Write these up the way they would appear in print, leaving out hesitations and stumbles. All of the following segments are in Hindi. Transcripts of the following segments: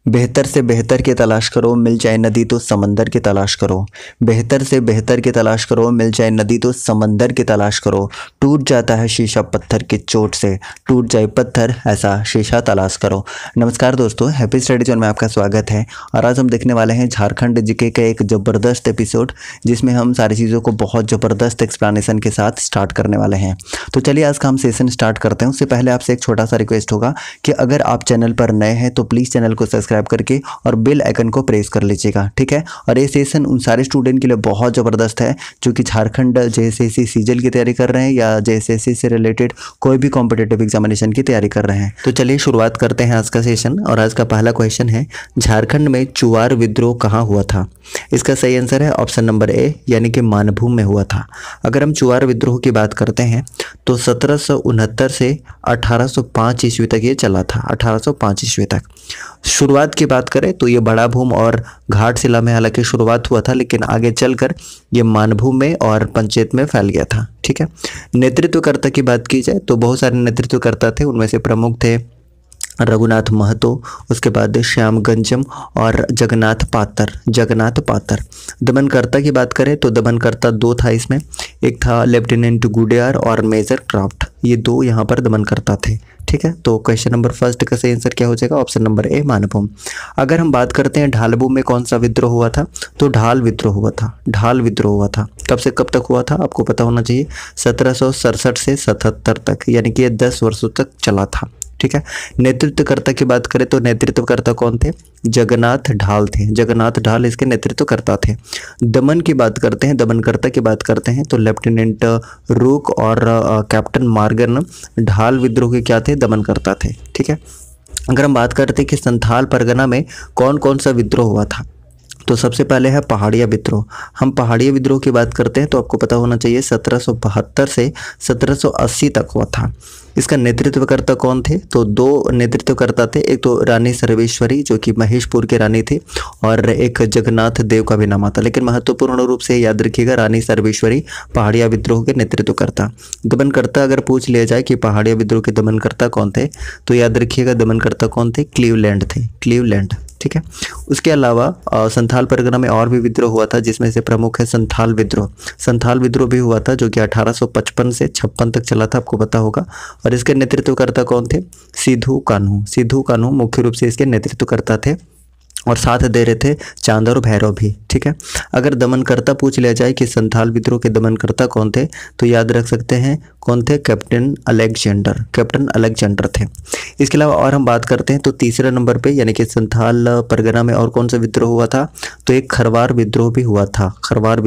बेहतर से बेहतर की तलाश करो, मिल जाए नदी तो समंदर की तलाश करो। बेहतर से बेहतर की तलाश करो, मिल जाए नदी तो समंदर की तलाश करो। टूट जाता है शीशा पत्थर की चोट से, टूट जाए पत्थर ऐसा शीशा तलाश करो। नमस्कार दोस्तों, हैप्पी स्टडी जोन में आपका स्वागत है। और आज हम देखने वाले हैं झारखंड जीके का एक ज़बरदस्त एपिसोड, जिसमें हम सारी चीज़ों को बहुत ज़बरदस्त एक्सप्लेनेशन के साथ स्टार्ट करने वाले हैं। तो चलिए आज का हम सेशन स्टार्ट करते हैं। उससे पहले आपसे एक छोटा सा रिक्वेस्ट होगा कि अगर आप चैनल पर नए हैं तो प्लीज़ चैनल को सब्सक्राइब करके और बेल आइकन को प्रेस कर लीजिएगा, ठीक है। और ये सेशन उन सारे स्टूडेंट के लिए बहुत ज़बरदस्त है जो कि झारखंड जेएसएससी सीजीएल की तैयारी कर रहे हैं या जेएसएससी से रिलेटेड कोई भी कॉम्पिटिटिव एग्जामिनेशन की तैयारी कर रहे हैं। तो चलिए शुरुआत करते हैं आज का सेशन। और आज का पहला क्वेश्चन है, झारखंड में चुआर विद्रोह कहाँ हुआ था? इसका सही आंसर है ऑप्शन नंबर ए, यानी कि मानभूम में हुआ था। अगर हम चुआर विद्रोह की बात करते हैं तो 1769 से 1805 ईस्वी तक ये चला था। 1805 ईस्वी तक शुरुआत की बात करें तो ये बड़ा भूम और घाटशिला में हालांकि शुरुआत हुआ था, लेकिन आगे चलकर ये मानभूम में और पंचायत में फैल गया था, ठीक है। नेतृत्वकर्ता की बात की जाए तो बहुत सारे नेतृत्वकर्ता थे, उनमें से प्रमुख थे रघुनाथ महतो, उसके बाद श्याम गंजम और जगन्नाथ पातर। दमनकर्ता की बात करें तो दमनकर्ता दो था इसमें, एक था लेफ्टिनेंट गुडियार और मेजर क्राफ्ट, ये दो यहाँ पर दमनकर्ता थे, ठीक है। तो क्वेश्चन नंबर फर्स्ट का सही आंसर क्या हो जाएगा? ऑप्शन नंबर ए, मानभूम। अगर हम बात करते हैं ढालभूम में कौन सा विद्रोह हुआ था, तो ढाल विद्रोह हुआ था। कब से कब तक हुआ था आपको पता होना चाहिए, 1767 से 77 तक, यानी कि ये 10 वर्षों तक चला था, ठीक है। नेतृत्वकर्ता की बात करें तो नेतृत्वकर्ता कौन थे? जगन्नाथ ढाल थे, जगन्नाथ ढाल इसके नेतृत्वकर्ता थे। दमनकर्ता की बात करते हैं तो लेफ्टिनेंट रूक और कैप्टन मार्गन ढाल विद्रोह के क्या थे? दमनकर्ता थे, ठीक है। अगर हम बात करते हैं कि संथाल परगना में कौन कौन सा विद्रोह हुआ था, तो सबसे पहले है पहाड़िया विद्रोह। हम पहाड़िया विद्रोह की बात करते हैं तो आपको पता होना चाहिए 1772 से 1780 तक हुआ था। इसका नेतृत्वकर्ता कौन थे? तो दो नेतृत्वकर्ता थे, एक तो रानी सर्वेश्वरी जो कि महेशपुर के रानी थी, और एक जगन्नाथ देव का भी नाम आता, लेकिन महत्वपूर्ण रूप से याद रखिएगा रानी सर्वेश्वरी पहाड़िया विद्रोह के नेतृत्वकर्ता। दमनकर्ता अगर पूछ लिया जाए कि पहाड़िया विद्रोह के दमनकर्ता कौन थे, तो याद रखिएगा दमनकर्ता कौन थे? क्लीवलैंड थे, क्लीवलैंड, ठीक है। उसके अलावा संथाल परगना में और भी विद्रोह हुआ था, जिसमें से प्रमुख है संथाल विद्रोह भी हुआ था जो कि 1855 से 56 तक चला था, आपको पता होगा। और इसके नेतृत्वकर्ता कौन थे? सिद्धू कान्हू मुख्य रूप से इसके नेतृत्वकर्ता थे, और साथ दे रहे थे चांद और भैरव भी, ठीक है। अगर दमनकर्ता पूछ लिया जाए कि संथाल विद्रोह के दमनकर्ता कौन थे, तो याद रख सकते हैं कौन थे? कैप्टन अलेक्जेंडर थे। इसके अलावा और हम बात करते हैं तो तीसरे नंबर पे, यानी कि संथाल परगना में और कौन सा विद्रोह हुआ था, तो एक खरवार विद्रोह भी हुआ था। खरवार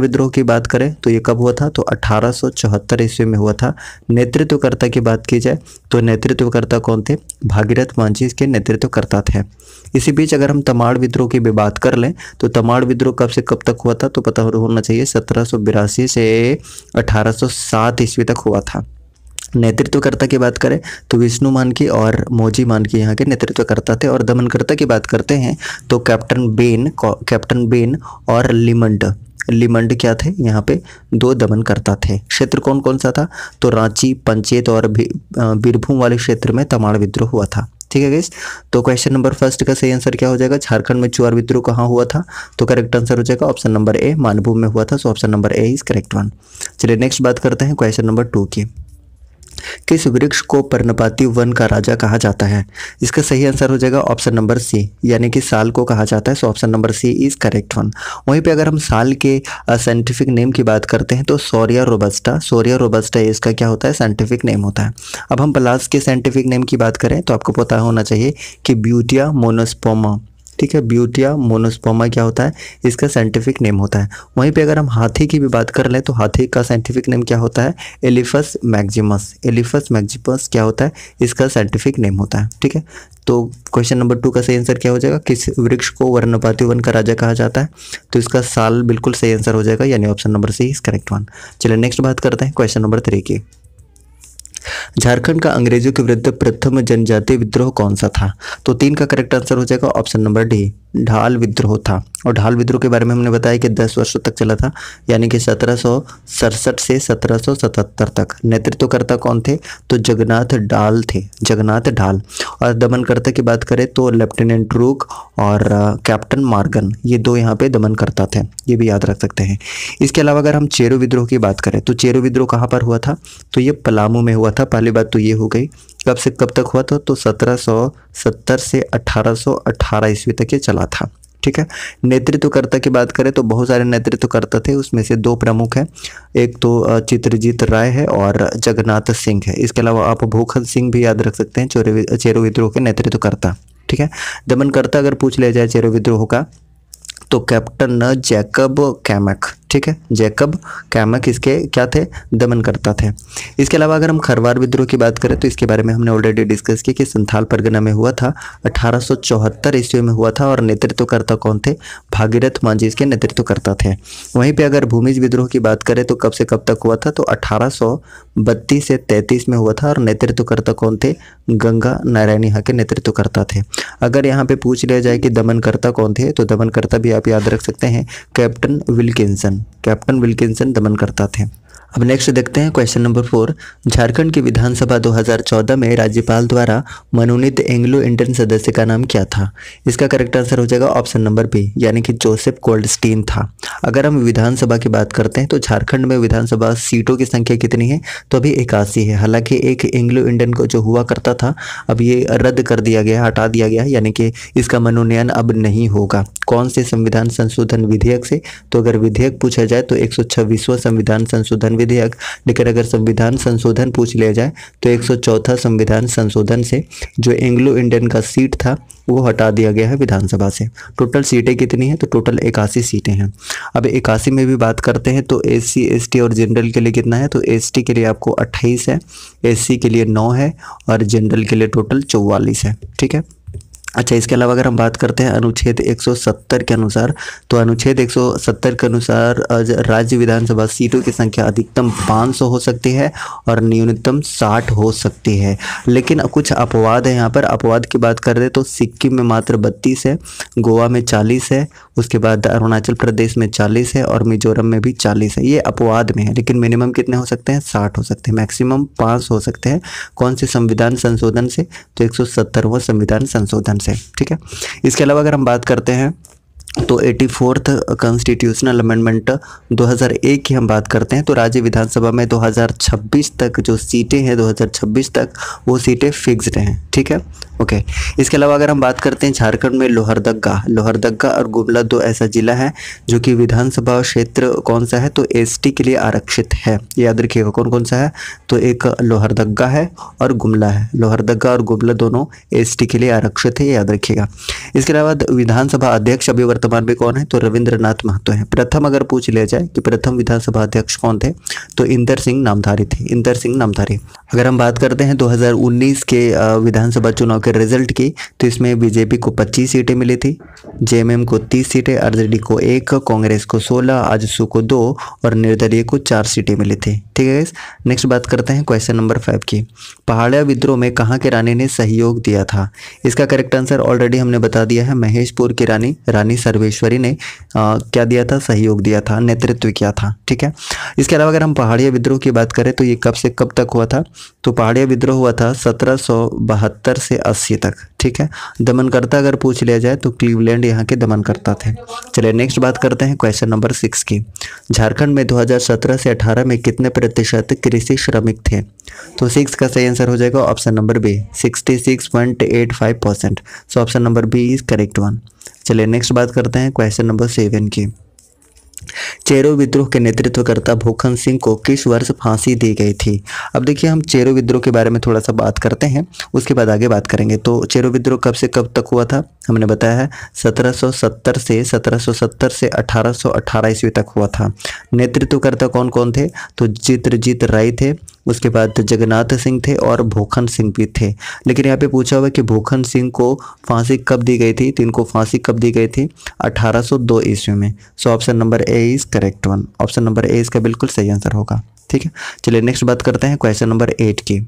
विद्रोह की बात करें तो ये कब हुआ था, तो 1874 ईस्वी में हुआ था। नेतृत्वकर्ता की बात की जाए तो नेतृत्वकर्ता कौन थे? भागीरथ मांझी इसके नेतृत्वकर्ता थे। इसी बीच अगर हम तमाड़ विद्रोह की भी बात कर लें तो तमाड़ विद्रोह कब से कब तक हुआ था, तो पता होना चाहिए 1782 से 1807 ईस्वी तक हुआ था। नेतृत्वकर्ता की बात करें तो विष्णु मानकी और मौजी मानकी यहाँ के नेतृत्वकर्ता थे। और दमनकर्ता की बात करते हैं तो कैप्टन बेन और लिमंड क्या थे? यहाँ पे दो दमनकर्ता थे। क्षेत्र कौन कौन सा था, तो रांची, पंचेत और बीरभूम वाले क्षेत्र में तमाड़ विद्रोह हुआ था, ठीक है गाइस। तो क्वेश्चन नंबर फर्स्ट का सही आंसर क्या हो जाएगा? झारखंड में चुआर विद्रोह कहाँ हुआ था, तो करेक्ट आंसर हो जाएगा ऑप्शन नंबर ए, मानभूम में हुआ था। सो option number A is correct one. चलिए नेक्स्ट बात करते हैं क्वेश्चन नंबर 2 की। किस वृक्ष को पर्णपाती वन का राजा कहा जाता है? इसका सही आंसर हो जाएगा ऑप्शन नंबर सी, यानी कि साल को कहा जाता है। So option number C is correct one. वहीं पे अगर हम साल के साइंटिफिक नेम की बात करते हैं तो सोरिया रोबस्टा इसका क्या होता है? साइंटिफिक नेम होता है। अब हम प्लास के साइंटिफिक नेम की बात करें तो आपको पता होना चाहिए कि ब्यूटिया मोनोस्पोमा, ठीक है। ब्यूटिया मोनोस्पोमा क्या होता है? इसका साइंटिफिक नेम होता है। वहीं पे अगर हम हाथी की भी बात कर लें तो हाथी का साइंटिफिक नेम क्या होता है? एलिफस मैक्सिमस क्या होता है? इसका साइंटिफिक नेम होता है, ठीक है। तो क्वेश्चन नंबर 2 का सही आंसर क्या हो जाएगा? किस वृक्ष को वर्णपाती वन का राजा कहा जाता है, तो इसका साल बिल्कुल सही आंसर हो जाएगा, यानी option number C is correct one. चलिए नेक्स्ट बात करते हैं क्वेश्चन नंबर 3 की। झारखंड का अंग्रेजों के विरुद्ध प्रथम जनजातीय विद्रोह कौन सा था, तो 3 का करेक्ट आंसर हो जाएगा ऑप्शन नंबर डी, ढाल विद्रोह था। और ढाल विद्रोह के बारे में हमने बताया कि 10 वर्षों तक चला था, यानी कि 1767 से 1777 तक। नेतृत्वकर्ता कौन थे? तो जगन्नाथ ढाल थे, जगन्नाथ ढाल। और दमनकर्ता की बात करें तो लेफ्टिनेंट रूक और कैप्टन मार्गन, ये दो यहाँ पे दमनकर्ता थे, ये भी याद रख सकते हैं। इसके अलावा अगर हम चेरो विद्रोह की बात करें तो चेरो विद्रोह कहाँ पर हुआ था? तो ये पलामू में हुआ था। पहली बात तो ये हो गई। कब से कब तक हुआ था? तो 1770 से 1818 ईस्वी तक ये चला था। ठीक है। नेतृत्वकर्ता की बात करें तो बहुत सारे नेतृत्वकर्ता थे, उसमें से दो प्रमुख हैं। एक तो चित्रजीत राय है और जगन्नाथ सिंह है। इसके अलावा आप भूखन सिंह भी याद रख सकते हैं, चेरो विद्रोह के नेतृत्वकर्ता। ठीक है। दमनकर्ता अगर पूछ लिया जाए चेरो विद्रोह का तो कैप्टन जैकब कैमक। ठीक है, जैकब कैमक इसके क्या थे? दमनकर्ता थे। इसके अलावा अगर हम खरवार विद्रोह की बात करें तो इसके बारे में हमने ऑलरेडी डिस्कस किया कि संथाल परगना में हुआ था, 1874 ईस्वी में हुआ था। और नेतृत्वकर्ता कौन थे? भागीरथ मांझी इसके नेतृत्वकर्ता थे। वहीं पे अगर भूमिज विद्रोह की बात करें तो कब से कब तक हुआ था? तो 1832 से 33 में हुआ था। और नेतृत्वकर्ता कौन थे? गंगा नारायण यहाँ के नेतृत्वकर्ता थे। अगर यहाँ पे पूछ लिया जाए कि दमनकर्ता कौन थे तो दमनकर्ता भी आप याद रख सकते हैं, कैप्टन विल्किंसन। कैप्टन विल्किंसन दमनकर्ता थे। अब नेक्स्ट देखते हैं क्वेश्चन नंबर 4। झारखंड की विधानसभा 2014 में राज्यपाल द्वारा मनोनीत एंग्लो इंडियन सदस्य का नाम क्या था? इसका करेक्ट आंसर हो जाएगा ऑप्शन नंबर बी, यानी कि जोसेफ गोल्डस्टीन था। अगर हम विधानसभा की बात करते हैं तो झारखंड में विधानसभा सीटों की संख्या कितनी है? तो अभी 81 है। हालांकि एक एंग्लो इंडियन को जो हुआ करता था अब ये रद्द कर दिया गया, हटा दिया गया, यानी कि इसका मनोनयन अब नहीं होगा। कौन से संविधान संशोधन विधेयक से? तो अगर विधेयक पूछा जाए तो 126वां संविधान संशोधन विधेयक, लेकिन अगर संविधान संशोधन पूछ लिया जाए तो 104 संविधान संशोधन से जो एंग्लो इंडियन का सीट था वो हटा दिया गया है विधानसभा से। टोटल सीटें कितनी हैं? तो टोटल 81 सीटें हैं। अब 81 में भी बात करते हैं तो SC ST और जनरल के लिए कितना है? तो ST के लिए आपको 28 है, SC के लिए 9 है और जनरल के लिए टोटल 44 है। ठीक है। अच्छा, इसके अलावा अगर हम बात करते हैं अनुच्छेद 170 के अनुसार, तो अनुच्छेद 170 के अनुसार राज्य विधानसभा सीटों की संख्या अधिकतम 500 हो सकती है और न्यूनतम 60 हो सकती है। लेकिन कुछ अपवाद है यहाँ पर। अपवाद की बात कर रहे तो सिक्किम में मात्र 32 है, गोवा में 40 है, उसके बाद अरुणाचल प्रदेश में 40 है और मिजोरम में भी 40 है। ये अपवाद में है, लेकिन मिनिमम कितने हो सकते हैं? 60 हो सकते हैं। मैक्सिमम 5 हो सकते हैं। कौन से संविधान संशोधन से? तो 170वां संविधान संशोधन से। ठीक है। इसके अलावा अगर हम बात करते हैं तो 84th कॉन्स्टिट्यूशनल अमेंडमेंट 2001 की हम बात करते हैं तो राज्य विधानसभा में 2026 तक जो सीटें हैं 2026 तक वो सीटें फिक्स्ड हैं। ठीक है, ओके। इसके अलावा अगर हम बात करते हैं झारखंड में लोहरदग्गा और गुमला दो ऐसा जिला है जो कि विधानसभा क्षेत्र कौन सा है? तो ST के लिए आरक्षित है। याद रखिएगा कौन कौन सा है? तो एक लोहरदग्गा है और गुमला है। लोहरदग्गा और गुमला दोनों ST के लिए आरक्षित है, याद रखिएगा। इसके अलावा विधानसभा अध्यक्ष अभी वर्तमान में कौन है? तो रविंद्रनाथ महतो है। प्रथम अगर पूछ लिया जाए कि प्रथम विधानसभा अध्यक्ष कौन थे तो इंदर सिंह नामधारी थे, इंदर सिंह नामधारी। अगर हम बात करते हैं 2019 के विधानसभा चुनाव के रिजल्ट की तो इसमें बीजेपी को 25 सीटें मिली थी, JMM को 30 सीटें, RJD को 1, कांग्रेस को 16, आजसू को 2 और निर्दलीय को 4 सीटें मिली थी। ठीक है गाइस, नेक्स्ट बात करते हैं क्वेश्चन नंबर 5 की। पहाड़िया विद्रोह में कहाँ के रानी ने सहयोग दिया था? इसका करेक्ट आंसर ऑलरेडी हमने बता दिया है, महेशपुर की रानी सर्वेश्वरी ने क्या दिया था? सहयोग दिया था, नेतृत्व किया था। ठीक है। इसके अलावा अगर हम पहाड़िया विद्रोह की बात करें तो ये कब से कब तक हुआ था? तो पहाड़िया विद्रोह हुआ था 1772 से 80 तक। ठीक है। दमनकर्ता अगर पूछ लिया जाए तो क्लीवलैंड यहाँ के दमनकर्ता थे। चलिए नेक्स्ट बात करते हैं क्वेश्चन नंबर 6 की। झारखंड में 2017 से 18 में कितने प्रतिशत कृषि श्रमिक थे? तो 6 का सही आंसर हो जाएगा option number B, 66.85%। So option number B is correct one. चलिए नेक्स्ट बात करते हैं क्वेश्चन नंबर 7 की। चेरो विद्रोह के नेतृत्वकर्ता भूखन सिंह को किस वर्ष फांसी दी गई थी? अब देखिए हम चेरो विद्रोह के बारे में थोड़ा सा बात करते हैं, उसके बाद आगे बात करेंगे। तो चेरो विद्रोह कब से कब तक हुआ था? हमने बताया है 1770 से 1818 ईस्वी तक हुआ था। नेतृत्वकर्ता कौन कौन थे? तो चित्रजीत राय थे, उसके बाद जगन्नाथ सिंह थे और भूखन सिंह भी थे। लेकिन यहाँ पे पूछा हुआ कि भूखन सिंह को फांसी कब दी गई थी? तो इनको फांसी कब दी गई थी? 1802 ईस्वी में। So option number A is correct one. Option number ए इसका बिल्कुल सही आंसर होगा। ठीक है। चलिए नेक्स्ट बात करते हैं क्वेश्चन नंबर 8 की।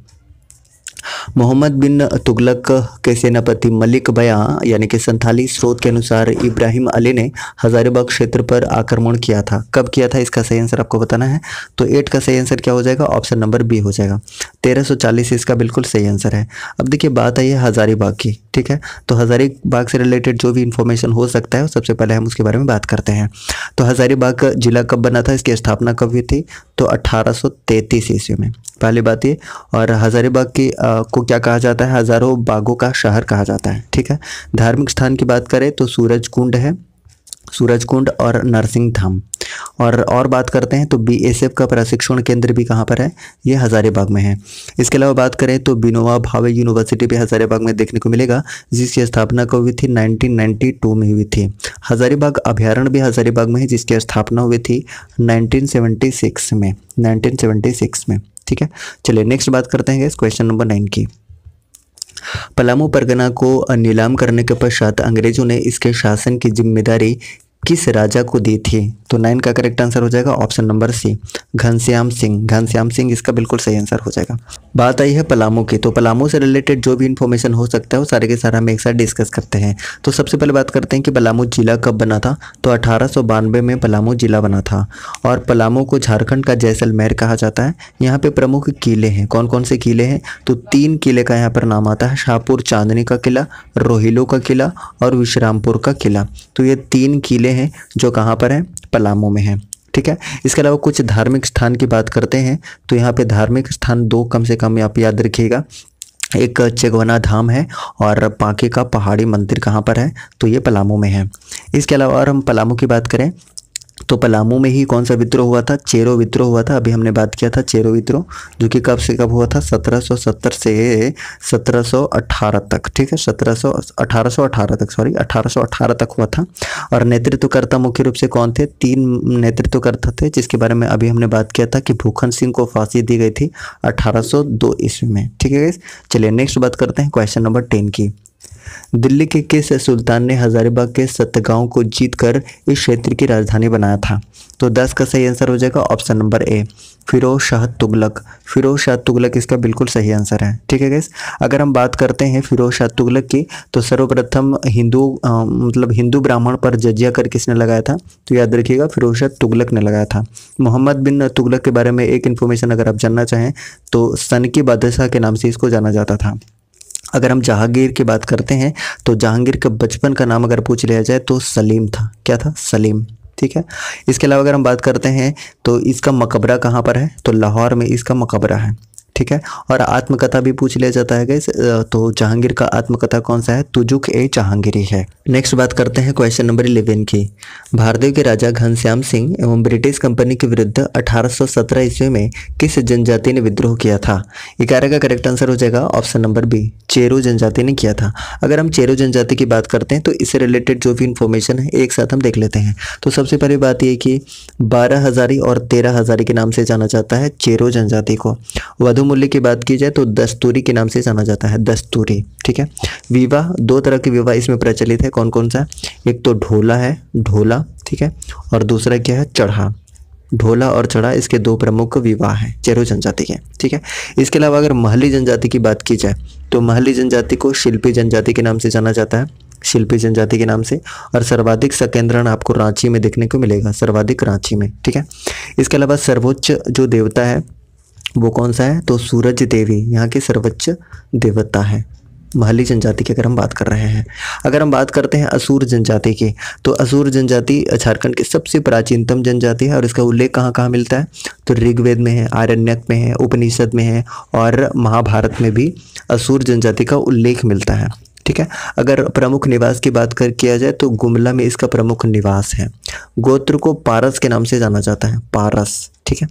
मोहम्मद बिन तुगलक के सेनापति मलिक बयां यानी कि संथाली स्रोत के अनुसार इब्राहिम अली ने हजारीबाग क्षेत्र पर आक्रमण किया था। कब किया था, इसका सही आंसर आपको बताना है। तो 8 का सही आंसर क्या हो जाएगा, ऑप्शन नंबर बी हो जाएगा। 1340 इसका बिल्कुल सही आंसर है। अब देखिए बात आई है हजारीबाग की, ठीक है। तो हजारीबाग से रिलेटेड जो भी इंफॉर्मेशन हो सकता है सबसे पहले हम उसके बारे में बात करते हैं। तो हजारीबाग जिला कब बना था, इसकी स्थापना कब हुई थी, तो 1833 ईस्वी में, पहली बात ये। और हजारीबाग की को क्या कहा जाता है, हजारों बागों का शहर कहा जाता है, ठीक है। धार्मिक स्थान की बात करें तो सूरजकुंड है, सूरजकुंड और नरसिंह धाम। और बात करते हैं तो बीएसएफ का प्रशिक्षण केंद्र भी कहाँ पर है, ये हजारीबाग में है। इसके अलावा बात करें तो विनोबा भावे यूनिवर्सिटी भी हजारीबाग में देखने को मिलेगा, जिसकी स्थापना कब हुई थी, 1992 में हुई थी। हजारीबाग अभ्यारण्य भी हजारीबाग में है, जिसकी स्थापना हुई थी 1976 में, 1976 में, ठीक है। चलिए नेक्स्ट बात करते हैं क्वेश्चन नंबर 9 की। पलामू परगना को नीलाम करने के पश्चात अंग्रेजों ने इसके शासन की जिम्मेदारी किस राजा को दी थी, तो 9 का करेक्ट आंसर हो जाएगा option number C, Ghanshyam Singh. Ghanshyam Singh इसका बिल्कुल सही आंसर हो जाएगा। बात आई है पलामू की, तो पलामू से रिलेटेड जो भी इन्फॉर्मेशन हो सकता है वो सारे के सारा हम एक साथ डिस्कस करते हैं। तो सबसे पहले बात करते हैं कि पलामू जिला कब बना था, तो 1892 में पलामू जिला बना था। और पलामू को झारखंड का जैसलमेर कहा जाता है। यहाँ पे प्रमुख किले हैं, कौन कौन से किले हैं, तो 3 किले का यहाँ पर नाम आता है, शाहपुर चांदनी का किला, रोहिलो का किला और विश्रामपुर का किला। तो ये 3 किले हैं जो कहाँ पर हैं, पलामू में हैं, ठीक है। इसके अलावा कुछ धार्मिक स्थान की बात करते हैं, तो यहाँ पे धार्मिक स्थान 2 कम से कम आप याद रखिएगा। एक चेगवना धाम है और पांके का पहाड़ी मंदिर कहाँ पर है, तो ये पलामू में है। इसके अलावा और हम पलामू की बात करें तो पलामू में ही कौन सा विद्रोह हुआ था, चेरो विद्रोह हुआ था। अभी हमने बात किया था चेरो विद्रोह, जो कि कब से कब हुआ था, 1770 से 1718 तक, ठीक है। 1818 तक, सॉरी 1818 तक हुआ था। और नेतृत्वकर्ता मुख्य रूप से कौन थे, 3 नेतृत्वकर्ता थे, जिसके बारे में अभी हमने बात किया था कि भूखन सिंह को फांसी दी गई थी 1802 ईस्वी में, ठीक है। चलिए नेक्स्ट बात करते हैं क्वेश्चन नंबर 10 की। दिल्ली के किस सुल्तान ने हजारीबाग के सतगांव को जीतकर इस क्षेत्र की राजधानी बनाया था, तो 10 का सही आंसर हो जाएगा option number A, Firoz Shah Tughlaq. Firoz Shah Tughlaq इसका बिल्कुल सही आंसर है, ठीक है गाइस। अगर हम बात करते हैं फिरोज शाह तुगलक की, तो सर्वप्रथम हिंदू ब्राह्मण पर जजिया कर किसने लगाया था, तो याद रखिएगा फिरोज शाह तुगलक ने लगाया था। मोहम्मद बिन तुगलक के बारे में एक इन्फॉर्मेशन अगर आप जानना चाहें तो सन की बादशाह के नाम से इसको जाना जाता था। अगर हम जहांगीर की बात करते हैं तो जहांगीर का बचपन का नाम अगर पूछ लिया जाए तो सलीम था, क्या था, सलीम, ठीक है। इसके अलावा अगर हम बात करते हैं तो इसका मकबरा कहाँ पर है, तो लाहौर में इसका मकबरा है, ठीक है। और आत्मकथा भी पूछ लिया जाता है गाइस, तो जहांगीर का आत्मकथा कौन सा है, तुजुक ए जहांगीरी है। नेक्स्ट बात करते हैं क्वेश्चन नंबर 11 की। भारतीय के राजा घनश्याम सिंह एवं ब्रिटिश कंपनी के विरुद्ध 1817 ईस्वी में किस जनजाति ने विद्रोह किया था, 11 का करेक्ट आंसर हो जाएगा ऑप्शन नंबर बी, चेरो जनजाति ने किया था। अगर हम चेरो जनजाति की बात करते हैं तो इससे रिलेटेड जो भी इंफॉर्मेशन है एक साथ हम देख लेते हैं। तो सबसे पहली बात ये कि 12 हजारी और 13 हजारी के नाम से जाना जाता है चेरो जनजाति को। मूल्य की बात की जाए तो दस्तूरी के नाम से जाना जाता है, दस्तूरी, ठीक है। विवाह, 2 तरह के विवाह इसमें प्रचलित है, कौन कौन सा, एक तो ढोला है, ढोला, ठीक है, और दूसरा क्या है, चढ़ा। ढोला और चढ़ा इसके 2 प्रमुख विवाह हैं चेरो जनजाति के, ठीक है। इसके अलावा अगर महली जनजाति की बात की जाए तो महली जनजाति को शिल्पी जनजाति के नाम से जाना जाता है, शिल्पी जनजाति के नाम से। और सर्वाधिक संकेंद्रण आपको रांची में देखने को मिलेगा, सर्वाधिक रांची में, ठीक है। इसके अलावा सर्वोच्च जो देवता है वो कौन सा है, तो सूरज देवी यहाँ की सर्वोच्च देवता है महली जनजाति की अगर हम बात कर रहे हैं। अगर हम बात करते हैं असुर जनजाति की, तो असुर जनजाति झारखंड की सबसे प्राचीनतम जनजाति है और इसका उल्लेख कहाँ कहाँ मिलता है, तो ऋग्वेद में है, आरण्यक में है, उपनिषद में है और महाभारत में भी असुर जनजाति का उल्लेख मिलता है, ठीक है। अगर प्रमुख निवास की बात किया जाए तो गुमला में इसका प्रमुख निवास है। गोत्र को पारस के नाम से जाना जाता है, पारस, ठीक है।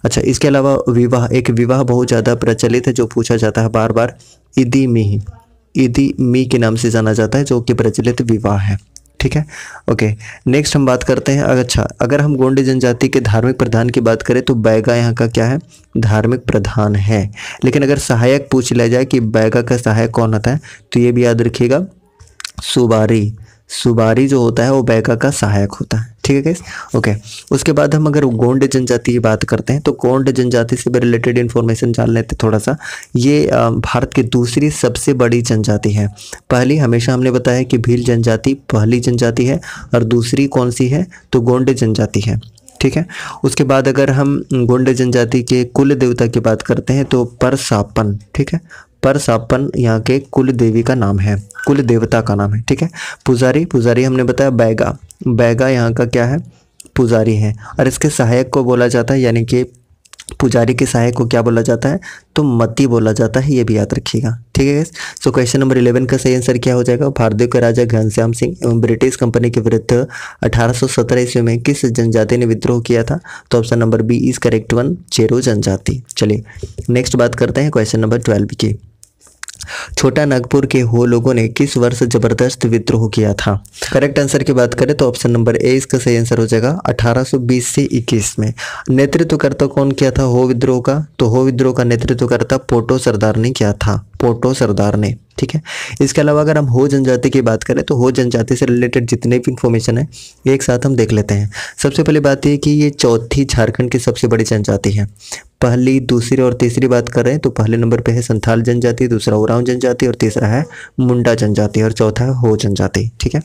अच्छा, इसके अलावा विवाह, एक विवाह बहुत ज़्यादा प्रचलित है जो पूछा जाता है बार बार, इदी मी के नाम से जाना जाता है, जो कि प्रचलित विवाह है, ठीक है। ओके, नेक्स्ट हम बात करते हैं। अच्छा, अगर हम गोंडी जनजाति के धार्मिक प्रधान की बात करें तो बैगा यहाँ का क्या है, धार्मिक प्रधान है। लेकिन अगर सहायक पूछ लिया जाए कि बैगा का सहायक कौन होता है, तो ये भी याद रखिएगा, सुबारी, सुबारी जो होता है वो बैगा का सहायक होता है, ठीक है गाइस। ओके, उसके बाद हम अगर गोंड जनजाति की बात करते हैं तो गोंड जनजाति से भी रिलेटेड इन्फॉर्मेशन जान लेते हैं थोड़ा सा। ये भारत की दूसरी सबसे बड़ी जनजाति है। पहली हमेशा हमने बताया कि भील जनजाति पहली जनजाति है, और दूसरी कौन सी है तो गोंड जनजाति है, ठीक है। उसके बाद अगर हम गोंड जनजाति के कुल देवता की बात करते हैं तो परसापन, ठीक है। परसापन यहाँ के कुल देवी का नाम है, कुल देवता का नाम है, ठीक है। पुजारी, पुजारी हमने बताया बैगा, बैगा यहाँ का क्या है पुजारी है, और इसके सहायक को बोला जाता है, यानी कि पुजारी के सहायक को क्या बोला जाता है तो मती बोला जाता है, ये भी याद रखिएगा, ठीक है गाइस। सो क्वेश्चन नंबर 11 का सही आंसर क्या हो जाएगा? भारतीय के राजा घनश्याम सिंह एवं ब्रिटिश कंपनी के विरुद्ध 1817 ईस्वी में किस जनजाति ने विद्रोह किया था? तो option number B is correct one, Chero जनजाति। चलिए नेक्स्ट बात करते हैं क्वेश्चन नंबर 12 की। छोटा नागपुर के हो लोगों ने किस वर्ष जबरदस्त विद्रोह किया था? करेक्ट आंसर की बात करें तो ऑप्शन नंबर ए इसका सही आंसर हो जाएगा 1820 से 21 में। नेतृत्वकर्ता कौन किया था हो विद्रोह का? तो हो विद्रोह का नेतृत्वकर्ता पोटो सरदार ने किया था, पोटो सरदार ने, ठीक है। इसके अलावा अगर हम हो जनजाति की बात करें तो हो जनजाति से रिलेटेड जितने भी इंफॉर्मेशन है एक साथ हम देख लेते हैं। सबसे पहले बात यह कि ये चौथी झारखंड की सबसे बड़ी जनजाति है। पहली, दूसरी और तीसरी बात कर रहे हैं तो पहले नंबर पे है संथाल जनजाति, दूसरा उरांव जनजाति और तीसरा है मुंडा जनजाति और चौथा है हो जनजाति, ठीक है।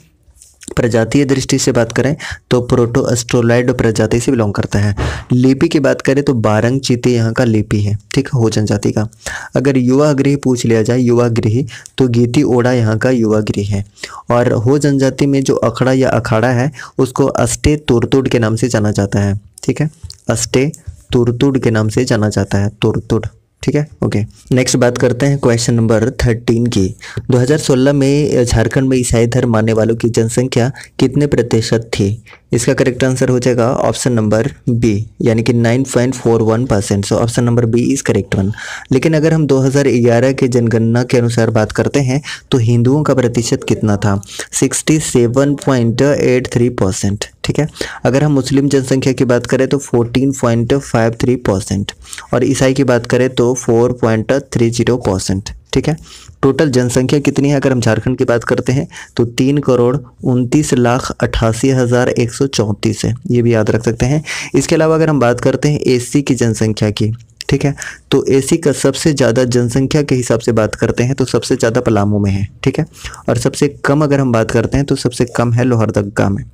प्रजातीय दृष्टि से बात करें तो प्रोटो अस्ट्रोलाइड प्रजाति से बिलोंग करता है। लिपि की बात करें तो बारंग चीते यहाँ का लिपि है, ठीक है, हो जनजाति का। अगर युवा गृह पूछ लिया जाए, युवा गृह, तो गीती ओड़ा यहाँ का युवा गृह है। और हो जनजाति में जो अखड़ा या अखाड़ा है उसको अस्टे तुरतुड़ के नाम से जाना जाता है, ठीक है, अस्टे तुरतुड़ के नाम से जाना जाता है, तुरतुड़, ठीक है। ओके, नेक्स्ट बात करते हैं क्वेश्चन नंबर 13 की। 2016 में झारखंड में ईसाई धर्म मानने वालों की जनसंख्या कितने प्रतिशत थी? इसका करेक्ट आंसर हो जाएगा ऑप्शन नंबर बी, यानी कि 9.41%। So option number B is correct one. लेकिन अगर हम 2011 के जनगणना के अनुसार बात करते हैं तो हिंदुओं का प्रतिशत कितना था? 67.83%, ठीक है। अगर हम मुस्लिम जनसंख्या की बात करें तो 14.53% और ईसाई की बात करें तो 4.30%, ठीक है। टोटल जनसंख्या कितनी है अगर हम झारखंड की बात करते हैं तो 3,29,88,134 है, ये भी याद रख सकते हैं। इसके अलावा अगर हम बात करते हैं एससी की जनसंख्या की, ठीक है, तो एससी का सबसे ज़्यादा जनसंख्या के हिसाब से बात करते हैं तो सबसे ज़्यादा पलामू में है, ठीक है, और सबसे कम अगर हम बात करते हैं तो सबसे कम है लोहरदगा में।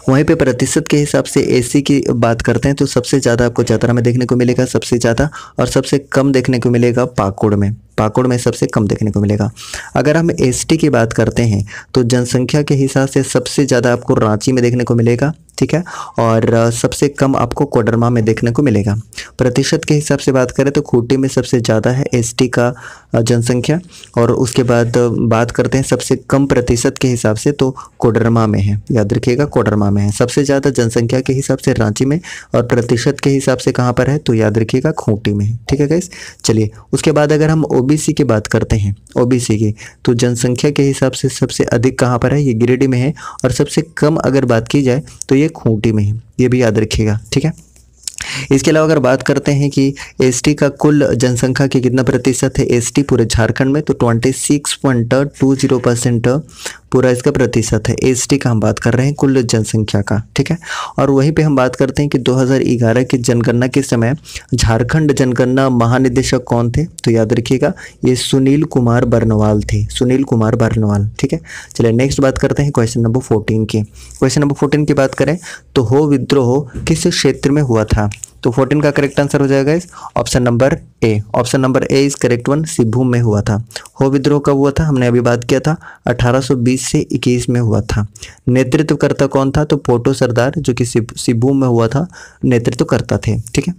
वहीं पे प्रतिशत के हिसाब से एससी की बात करते हैं तो सबसे ज़्यादा आपको चतरा में देखने को मिलेगा सबसे ज़्यादा, और सबसे कम देखने को मिलेगा पाकुड़ में, पाकुड़ में सबसे कम देखने को मिलेगा। अगर हम एसटी की बात करते हैं तो जनसंख्या के हिसाब से सबसे ज़्यादा आपको रांची में देखने को मिलेगा, ठीक है, और सबसे कम आपको कोडरमा में देखने को मिलेगा। प्रतिशत के हिसाब से बात करें तो खूंटी में सबसे ज़्यादा है एसटी का जनसंख्या, और उसके बाद बात करते हैं सबसे कम प्रतिशत के हिसाब से तो कोडरमा में है, याद रखिएगा कोडरमा में है। सबसे ज़्यादा जनसंख्या के हिसाब से रांची में, और प्रतिशत के हिसाब से कहाँ पर है तो याद रखिएगा खूंटी में है, ठीक है गाइस। चलिए उसके बाद अगर हम ओबीसी की बात करते हैं, ओबीसी की, तो जनसंख्या के हिसाब से सबसे अधिक कहाँ पर है, ये गिरिडीह में है, और सबसे कम अगर बात की जाए तो ये खूंटी में है, ये भी याद रखिएगा, ठीक है। इसके अलावा अगर बात करते हैं कि एसटी का कुल जनसंख्या के कितना प्रतिशत है एसटी पूरे झारखंड में, तो 26.20% पूरा इसका प्रतिशत है। एसटी का हम बात कर रहे हैं कुल जनसंख्या का, ठीक है। और वहीं पे हम बात करते हैं कि 2011 की जनगणना के समय झारखंड जनगणना महानिदेशक कौन थे, तो याद रखिएगा ये सुनील कुमार बरनवाल थे, सुनील कुमार बरनवाल, ठीक है। चलिए नेक्स्ट बात करते हैं क्वेश्चन नंबर 14 की। क्वेश्चन नंबर 14 की बात करें तो हो विद्रोह किस क्षेत्र में हुआ था? तो 14 का करेक्ट आंसर हो जाएगा इस option number A, option number A is correct one, सिभूम में हुआ था। हो विद्रोह कब हुआ था हमने अभी बात किया था 1820 से 21 में हुआ था। नेतृत्वकर्ता कौन था? तो पोटो सरदार जो कि सिभूम में हुआ था, नेतृत्वकर्ता थे, ठीक है।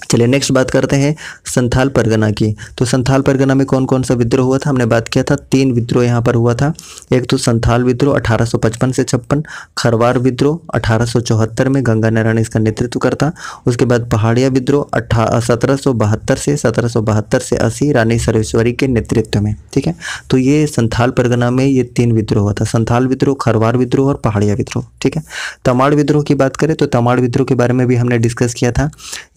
चलिए नेक्स्ट बात करते हैं संथाल परगना की। तो संथाल परगना में कौन कौन सा विद्रोह हुआ था हमने बात किया था, 3 विद्रोह यहाँ पर हुआ था। एक तो संथाल विद्रोह 1855 से 56, खरवार विद्रोह 1874 में गंगा नारायण इसका नेतृत्व करता। उसके बाद पहाड़िया विद्रोह 1772 से 80 रानी सर्वेश्वरी के नेतृत्व में, ठीक है। तो ये संथाल परगना में ये 3 विद्रोह हुआ था, संथाल विद्रोह, खरवार विद्रोह और पहाड़िया विद्रोह, ठीक है। तमाड़ विद्रोह की बात करें तो तमाड़ विद्रोह के बारे में भी हमने डिस्कस किया था।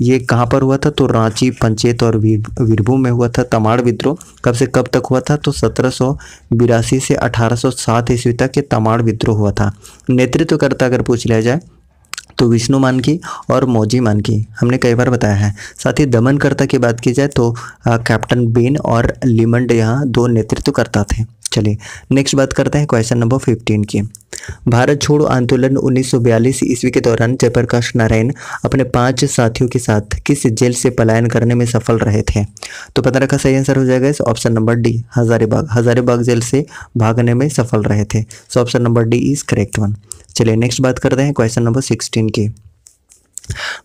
ये कहाँ पर हुआ था? तो रांची, पंचेत और वीरभूम में हुआ था। तमाड़ विद्रोह कब से कब तक हुआ था? तो 1782 से 1807 ईस्वी तक ये तमाड़ विद्रोह हुआ था। नेतृत्वकर्ता अगर पूछ लिया जाए तो विष्णु मानकी और मौजी मानकी, हमने कई बार बताया है। साथ ही दमनकर्ता की बात की जाए तो कैप्टन बेन और लिमंड यहाँ दो नेतृत्वकर्ता थे। चलिए नेक्स्ट बात करते हैं क्वेश्चन नंबर 15 की। भारत छोड़ो आंदोलन 1942 ईस्वी के दौरान जयप्रकाश नारायण अपने 5 साथियों के साथ किस जेल से पलायन करने में सफल रहे थे? तो पता रखा सही आंसर हो जाएगा इस option number D, Hazaribagh. Hazaribagh jail से भागने में सफल रहे थे। So option number D is correct one. चलिए नेक्स्ट बात करते हैं क्वेश्चन नंबर 16 की।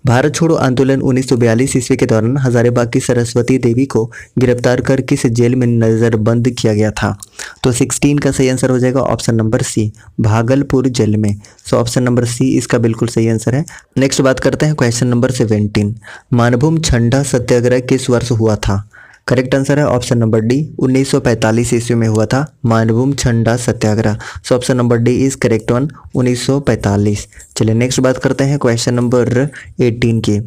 भारत छोड़ो आंदोलन 1942 ईस्वी के दौरान हजारीबाग की सरस्वती देवी को गिरफ्तार कर किस जेल में नजरबंद किया गया था? तो 16 का सही आंसर हो जाएगा option number C, Bhagalpur jail में। सो ऑप्शन नंबर सी इसका बिल्कुल सही आंसर है। नेक्स्ट बात करते हैं क्वेश्चन नंबर 17। मानभूम छंडा सत्याग्रह किस वर्ष हुआ था? करेक्ट आंसर है ऑप्शन नंबर डी, 1945 ईस्वी में हुआ था मानभूम छंडा Satyagraha. So option number D is correct one, 1945। चलिए नेक्स्ट बात करते हैं क्वेश्चन नंबर 18 की।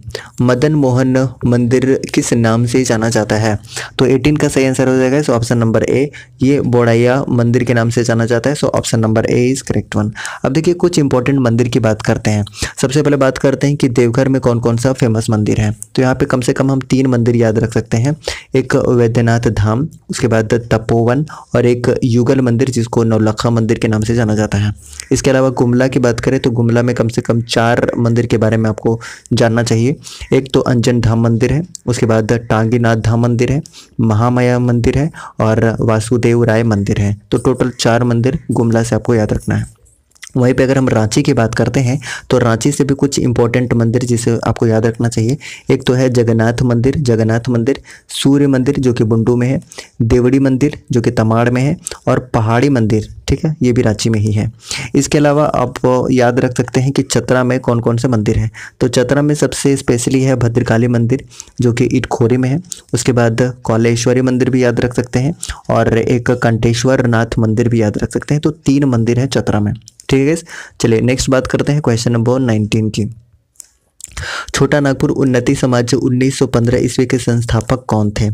मदन मोहन मंदिर किस नाम से जाना जाता है? तो 18 का सही आंसर हो जाएगा सो ऑप्शन नंबर ए, ये बोड़ैया मंदिर के नाम से जाना जाता है। So option number A is correct one. अब देखिए कुछ इंपॉर्टेंट मंदिर की बात करते हैं। सबसे पहले बात करते हैं कि देवघर में कौन कौन सा फेमस मंदिर है। तो यहाँ पे कम से कम हम 3 मंदिर याद रख सकते हैं। एक वैद्यनाथ धाम, उसके बाद तपोवन और एक युगल मंदिर जिसको नौलखा मंदिर के नाम से जाना जाता है। इसके अलावा गुमला की बात करें तो गुमला में कम से कम 4 मंदिर के बारे में आपको जानना चाहिए। एक तो अंजन धाम मंदिर है, उसके बाद टांगीनाथ धाम मंदिर है, महामाया मंदिर है और वासुदेव राय मंदिर है। तो टोटल 4 मंदिर गुमला से आपको याद रखना है। वहीं पे अगर हम रांची की बात करते हैं तो रांची से भी कुछ इंपॉर्टेंट मंदिर जिसे आपको याद रखना चाहिए। एक तो है जगन्नाथ मंदिर, सूर्य मंदिर जो कि बुंडू में है, देवड़ी मंदिर जो कि तमाड़ में है और पहाड़ी मंदिर, ठीक है, ये भी रांची में ही है। इसके अलावा आप याद रख सकते हैं कि चतरा में कौन कौन से मंदिर हैं। तो चतरा में सबसे स्पेशली है भद्रकाली मंदिर जो कि इटखोरी में है। उसके बाद कौलेश्वरी मंदिर भी याद रख सकते हैं और एक कंटेश्वर नाथ मंदिर भी याद रख सकते हैं। तो 3 मंदिर हैं चतरा में, ठीक है। चलिए नेक्स्ट बात करते हैं क्वेश्चन नंबर 19 की। छोटा नागपुर उन्नति समाज 1915 ईस्वी के संस्थापक कौन थे?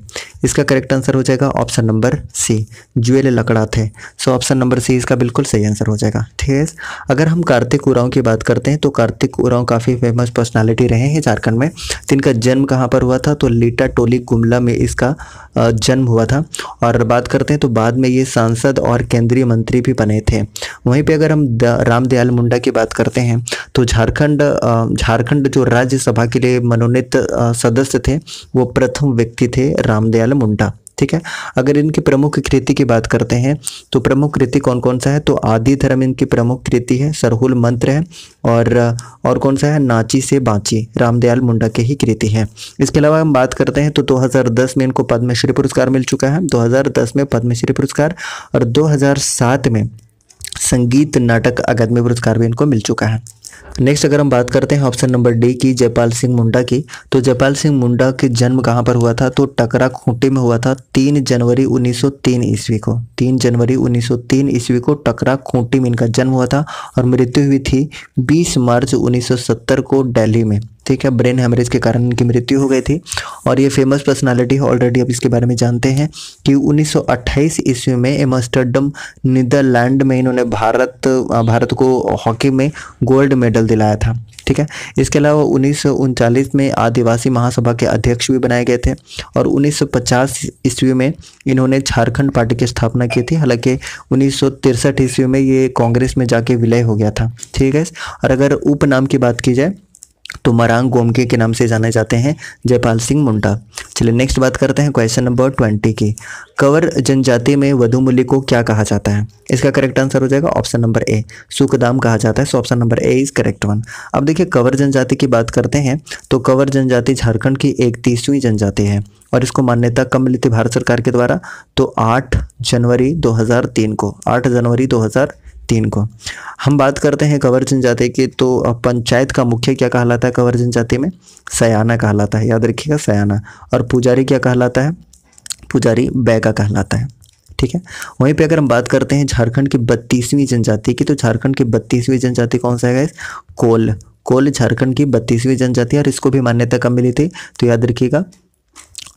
इसका करेक्ट आंसर हो जाएगा ऑप्शन नंबर सी, जुएल लकड़ा थे। सो ऑप्शन नंबर सी इसका बिल्कुल सही आंसर हो जाएगा, ठीक है। अगर हम कार्तिक उरांव की बात करते हैं तो कार्तिक उरांव काफ़ी फेमस पर्सनालिटी रहे हैं झारखंड में। इनका जन्म कहाँ पर हुआ था? तो लीटा टोली गुमला में इसका जन्म हुआ था। और बात करते हैं तो बाद में ये सांसद और केंद्रीय मंत्री भी बने थे। वहीं पे अगर हम रामदयाल मुंडा की बात करते हैं तो झारखंड जो राज्यसभा के लिए मनोनीत सदस्य थे वो प्रथम व्यक्ति थे रामदयाल मुंडा, ठीक है। अगर इनकी प्रमुख कृति की बात करते हैं तो प्रमुख कृति कौन कौन सा है? तो आदि धर्म इनकी प्रमुख कृति है, सरहुल मंत्र है और कौन सा है? नाची से बाँची, रामदयाल मुंडा के ही कृति है। इसके अलावा हम बात करते हैं तो 2010 में इनको पद्मश्री पुरस्कार मिल चुका है, 2010 में पद्मश्री पुरस्कार और 2007 में संगीत नाटक अकादमी पुरस्कार भी इनको मिल चुका है। नेक्स्ट अगर हम बात करते हैं ऑप्शन नंबर डी की, जयपाल सिंह मुंडा की, तो जयपाल सिंह मुंडा के जन्म कहाँ पर हुआ था? तो टकरा खूंटी में हुआ था 3 जनवरी 1903 ईस्वी को। 3 जनवरी 1903 ईस्वी को टकरा खूंटी में इनका जन्म हुआ था और मृत्यु हुई थी 20 मार्च 1970 को दिल्ली में, ठीक है। ब्रेन हेमरेज के कारण इनकी मृत्यु हो गई थी और ये फेमस पर्सनालिटी है। ऑलरेडी अब इसके बारे में जानते हैं कि 1928 ईस्वी में एम्स्टर्डम नीदरलैंड में इन्होंने भारत को हॉकी में गोल्ड मेडल दिलाया था, ठीक है। इसके अलावा 1939 में आदिवासी महासभा के अध्यक्ष भी बनाए गए थे और 1950 ईस्वी में इन्होंने झारखंड पार्टी की स्थापना की थी। हालांकि 1963 ईस्वी में ये कांग्रेस में जाके विलय हो गया था, ठीक है। और अगर उपनाम की बात की जाए तो मरांग गोमके के नाम से जाने जाते हैं जयपाल सिंह मुंडा। चलिए नेक्स्ट बात करते हैं क्वेश्चन नंबर 20 की। कंवर जनजाति में वधुमूल्य को क्या कहा जाता है? इसका करेक्ट आंसर हो जाएगा ऑप्शन नंबर ए, सुखदाम कहा जाता है। So option number A is correct one. अब देखिए कंवर जनजाति की बात करते हैं तो कंवर जनजाति झारखंड की 31वीं जनजाति है और इसको मान्यता कब मिली थी भारत सरकार के द्वारा? तो 8 जनवरी 2003 को, 8 जनवरी 2003 को। हम बात करते हैं कंवर जनजाति की तो पंचायत का मुखिया क्या कहलाता है कंवर जनजाति में? सयाना कहलाता है, याद रखिएगा सयाना। और पुजारी क्या कहलाता है? पुजारी बैगा कहलाता है, ठीक है। वहीं पे अगर हम बात करते हैं झारखंड की 32वीं जनजाति की तो झारखंड की 32वीं जनजाति कौन सा है गाइस? कोल। कोल झारखंड की 32वीं जनजाति है और इसको भी मान्यता कब मिली थी, तो याद रखिएगा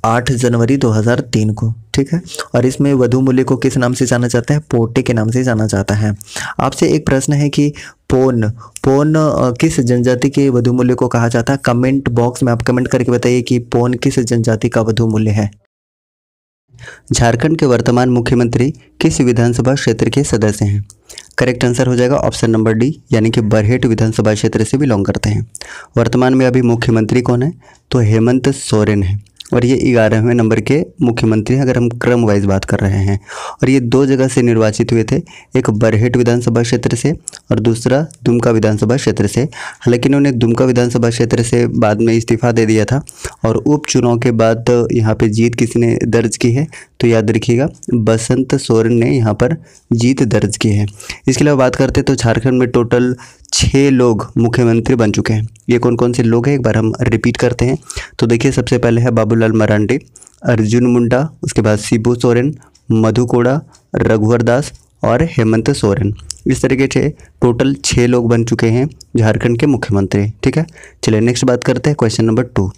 8 जनवरी 2003 को, ठीक है। और इसमें वधु मूल्य को किस नाम से जाना जाता है, पोटे के नाम से जाना जाता है। आपसे एक प्रश्न है कि पोन किस जनजाति के वधु मूल्य को कहा जाता है। कमेंट बॉक्स में आप कमेंट करके बताइए कि पोन किस जनजाति का वधु मूल्य है। झारखंड के वर्तमान मुख्यमंत्री किस विधानसभा क्षेत्र के सदस्य हैं। करेक्ट आंसर हो जाएगा ऑप्शन नंबर डी, यानी कि बरहेट विधानसभा क्षेत्र से बिलोंग करते हैं। वर्तमान में अभी मुख्यमंत्री कौन है, तो हेमंत सोरेन है और ये 11वें नंबर के मुख्यमंत्री हैं अगर हम क्रम वाइज बात कर रहे हैं। और ये 2 जगह से निर्वाचित हुए थे, एक बरहेट विधानसभा क्षेत्र से और दूसरा दुमका विधानसभा क्षेत्र से। हालांकि इन्होंने दुमका विधानसभा क्षेत्र से बाद में इस्तीफा दे दिया था और उपचुनाव के बाद यहाँ पे जीत किसने दर्ज की है, तो याद रखिएगा बसंत सोरेन ने यहाँ पर जीत दर्ज की है। इसके अलावा बात करते हैं तो झारखंड में टोटल 6 लोग मुख्यमंत्री बन चुके हैं। ये कौन कौन से लोग हैं एक बार हम रिपीट करते हैं। तो देखिए सबसे पहले है बाबूलाल मरांडी, अर्जुन मुंडा, उसके बाद शिबू सोरेन, मधु कोड़ा, रघुवर दास और हेमंत सोरेन। इस तरीके से टोटल 6 लोग बन चुके हैं झारखंड के मुख्यमंत्री, ठीक है। चलिए नेक्स्ट बात करते हैं क्वेश्चन नंबर 2।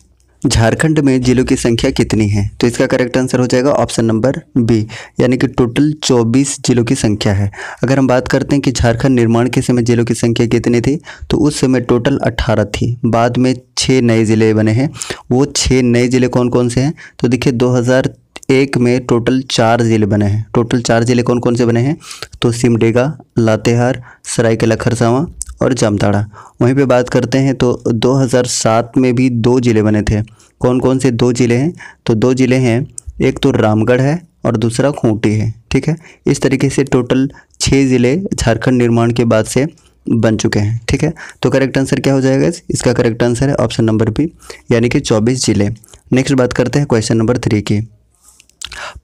झारखंड में जिलों की संख्या कितनी है, तो इसका करेक्ट आंसर हो जाएगा ऑप्शन नंबर बी, यानी कि टोटल 24 जिलों की संख्या है। अगर हम बात करते हैं कि झारखंड निर्माण के समय जिलों की संख्या कितनी थी, तो उस समय टोटल 18 थी। बाद में 6 नए ज़िले बने हैं। वो 6 नए ज़िले कौन कौन से हैं, तो देखिए 2001 में टोटल 4 ज़िले बने हैं। टोटल 4 ज़िले कौन कौन से बने हैं, तो सिमडेगा, लातेहार, सरायकेला खरसावां और जामताड़ा। वहीं पे बात करते हैं तो 2007 में भी 2 ज़िले बने थे। कौन कौन से 2 ज़िले हैं, तो 2 ज़िले हैं, एक तो रामगढ़ है और दूसरा खूंटी है, ठीक है। इस तरीके से टोटल 6 ज़िले झारखंड निर्माण के बाद से बन चुके हैं, ठीक है। तो करेक्ट आंसर क्या हो जाएगा, इसका करेक्ट आंसर है ऑप्शन नंबर बी, यानी कि 24 ज़िले। नेक्स्ट बात करते हैं क्वेश्चन नंबर 3 की।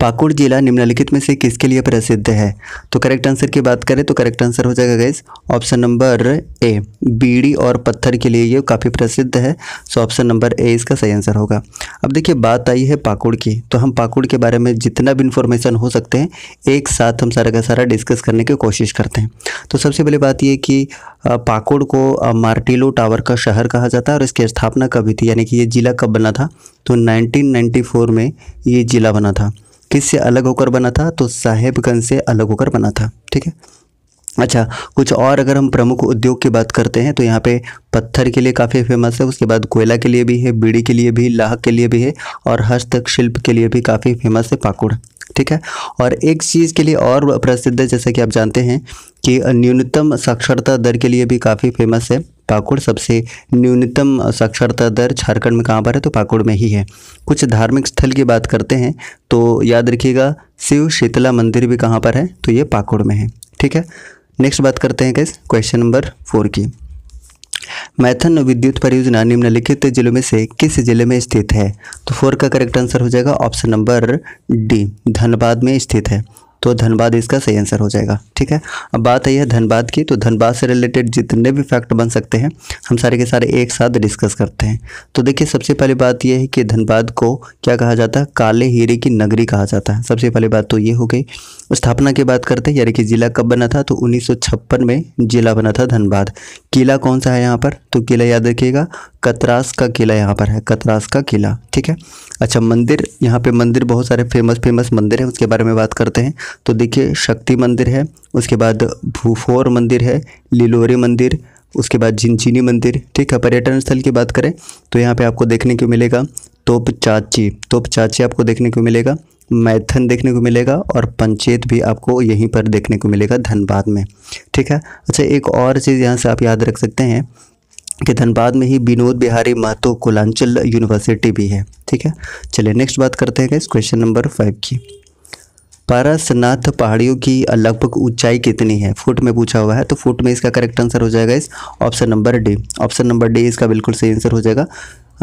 पाकुड़ जिला निम्नलिखित में से किसके लिए प्रसिद्ध है, तो करेक्ट आंसर की बात करें तो करेक्ट आंसर हो जाएगा गाइस ऑप्शन नंबर ए, बीड़ी और पत्थर के लिए ये काफ़ी प्रसिद्ध है। सो ऑप्शन नंबर ए इसका सही आंसर होगा। अब देखिए बात आई है पाकुड़ की, तो हम पाकुड़ के बारे में जितना भी इन्फॉर्मेशन हो सकते हैं एक साथ हम सारा का सारा डिस्कस करने की कोशिश करते हैं। तो सबसे पहले बात ये कि पाकुड़ को मार्टिलो टावर का शहर कहा जाता है और इसकी स्थापना कब हुई थी, यानी कि ये ज़िला कब बना था, तो 1994 में ये ज़िला बना था। किससे अलग होकर बना था, तो साहेबगंज से अलग होकर बना था, ठीक है। अच्छा, कुछ और अगर हम प्रमुख उद्योग की बात करते हैं तो यहाँ पे पत्थर के लिए काफ़ी फेमस है, उसके बाद कोयला के लिए भी है, बीड़ी के लिए भी, लाह के लिए भी है और हस्तशिल्प के लिए भी काफ़ी फेमस है पाकुड़, ठीक है। और एक चीज़ के लिए और प्रसिद्ध है, जैसा कि आप जानते हैं कि न्यूनतम साक्षरता दर के लिए भी काफ़ी फेमस है पाकुड़। सबसे न्यूनतम साक्षरता दर झारखंड में कहाँ पर है, तो पाकुड़ में ही है। कुछ धार्मिक स्थल की बात करते हैं तो याद रखिएगा शिव शीतला मंदिर भी कहाँ पर है, तो ये पाकुड़ में है, ठीक है। नेक्स्ट बात करते हैं गाइस क्वेश्चन नंबर 4 की। मैथन विद्युत परियोजना निम्नलिखित जिलों में से किस जिले में स्थित है, तो 4 का करेक्ट आंसर हो जाएगा ऑप्शन नंबर डी, धनबाद में स्थित है। तो धनबाद इसका सही आंसर हो जाएगा, ठीक है। अब बात आई है धनबाद की, तो धनबाद से रिलेटेड जितने भी फैक्ट बन सकते हैं हम सारे के सारे एक साथ डिस्कस करते हैं। तो देखिए सबसे पहली बात यह है कि धनबाद को क्या कहा जाता है, काले हीरे की नगरी कहा जाता है। सबसे पहली बात तो ये हो गई। स्थापना की बात करते हैं, यानी कि जिला कब बना था, तो 1956 में जिला बना था धनबाद। किला कौन सा है यहाँ पर, तो किला याद रखिएगा कतरास का किला यहाँ पर है, कतरास का किला, ठीक है। अच्छा, मंदिर, यहाँ पे मंदिर बहुत सारे फेमस मंदिर हैं, उसके बारे में बात करते हैं। तो देखिए शक्ति मंदिर है, उसके बाद भूफोर मंदिर है, लिलोरी मंदिर, उसके बाद झिंझिनी मंदिर, ठीक है। पर्यटन स्थल की बात करें तो यहाँ पे आपको देखने को मिलेगा तोप चाची आपको देखने को मिलेगा, मैथन देखने को मिलेगा और पंचेत भी आपको यहीं पर देखने को मिलेगा धनबाद में, ठीक है। अच्छा, एक और चीज़ यहाँ से आप याद रख सकते हैं कि धनबाद में ही विनोद बिहारी महतो कुलांचल यूनिवर्सिटी भी है, ठीक है। चलिए नेक्स्ट बात करते हैं इस क्वेश्चन नंबर 5 की। पारसनाथ पहाड़ियों की लगभग ऊंचाई कितनी है, फुट में पूछा हुआ है, तो फुट में इसका करेक्ट आंसर हो जाएगा इस option number D. Option number D इसका बिल्कुल सही आंसर हो जाएगा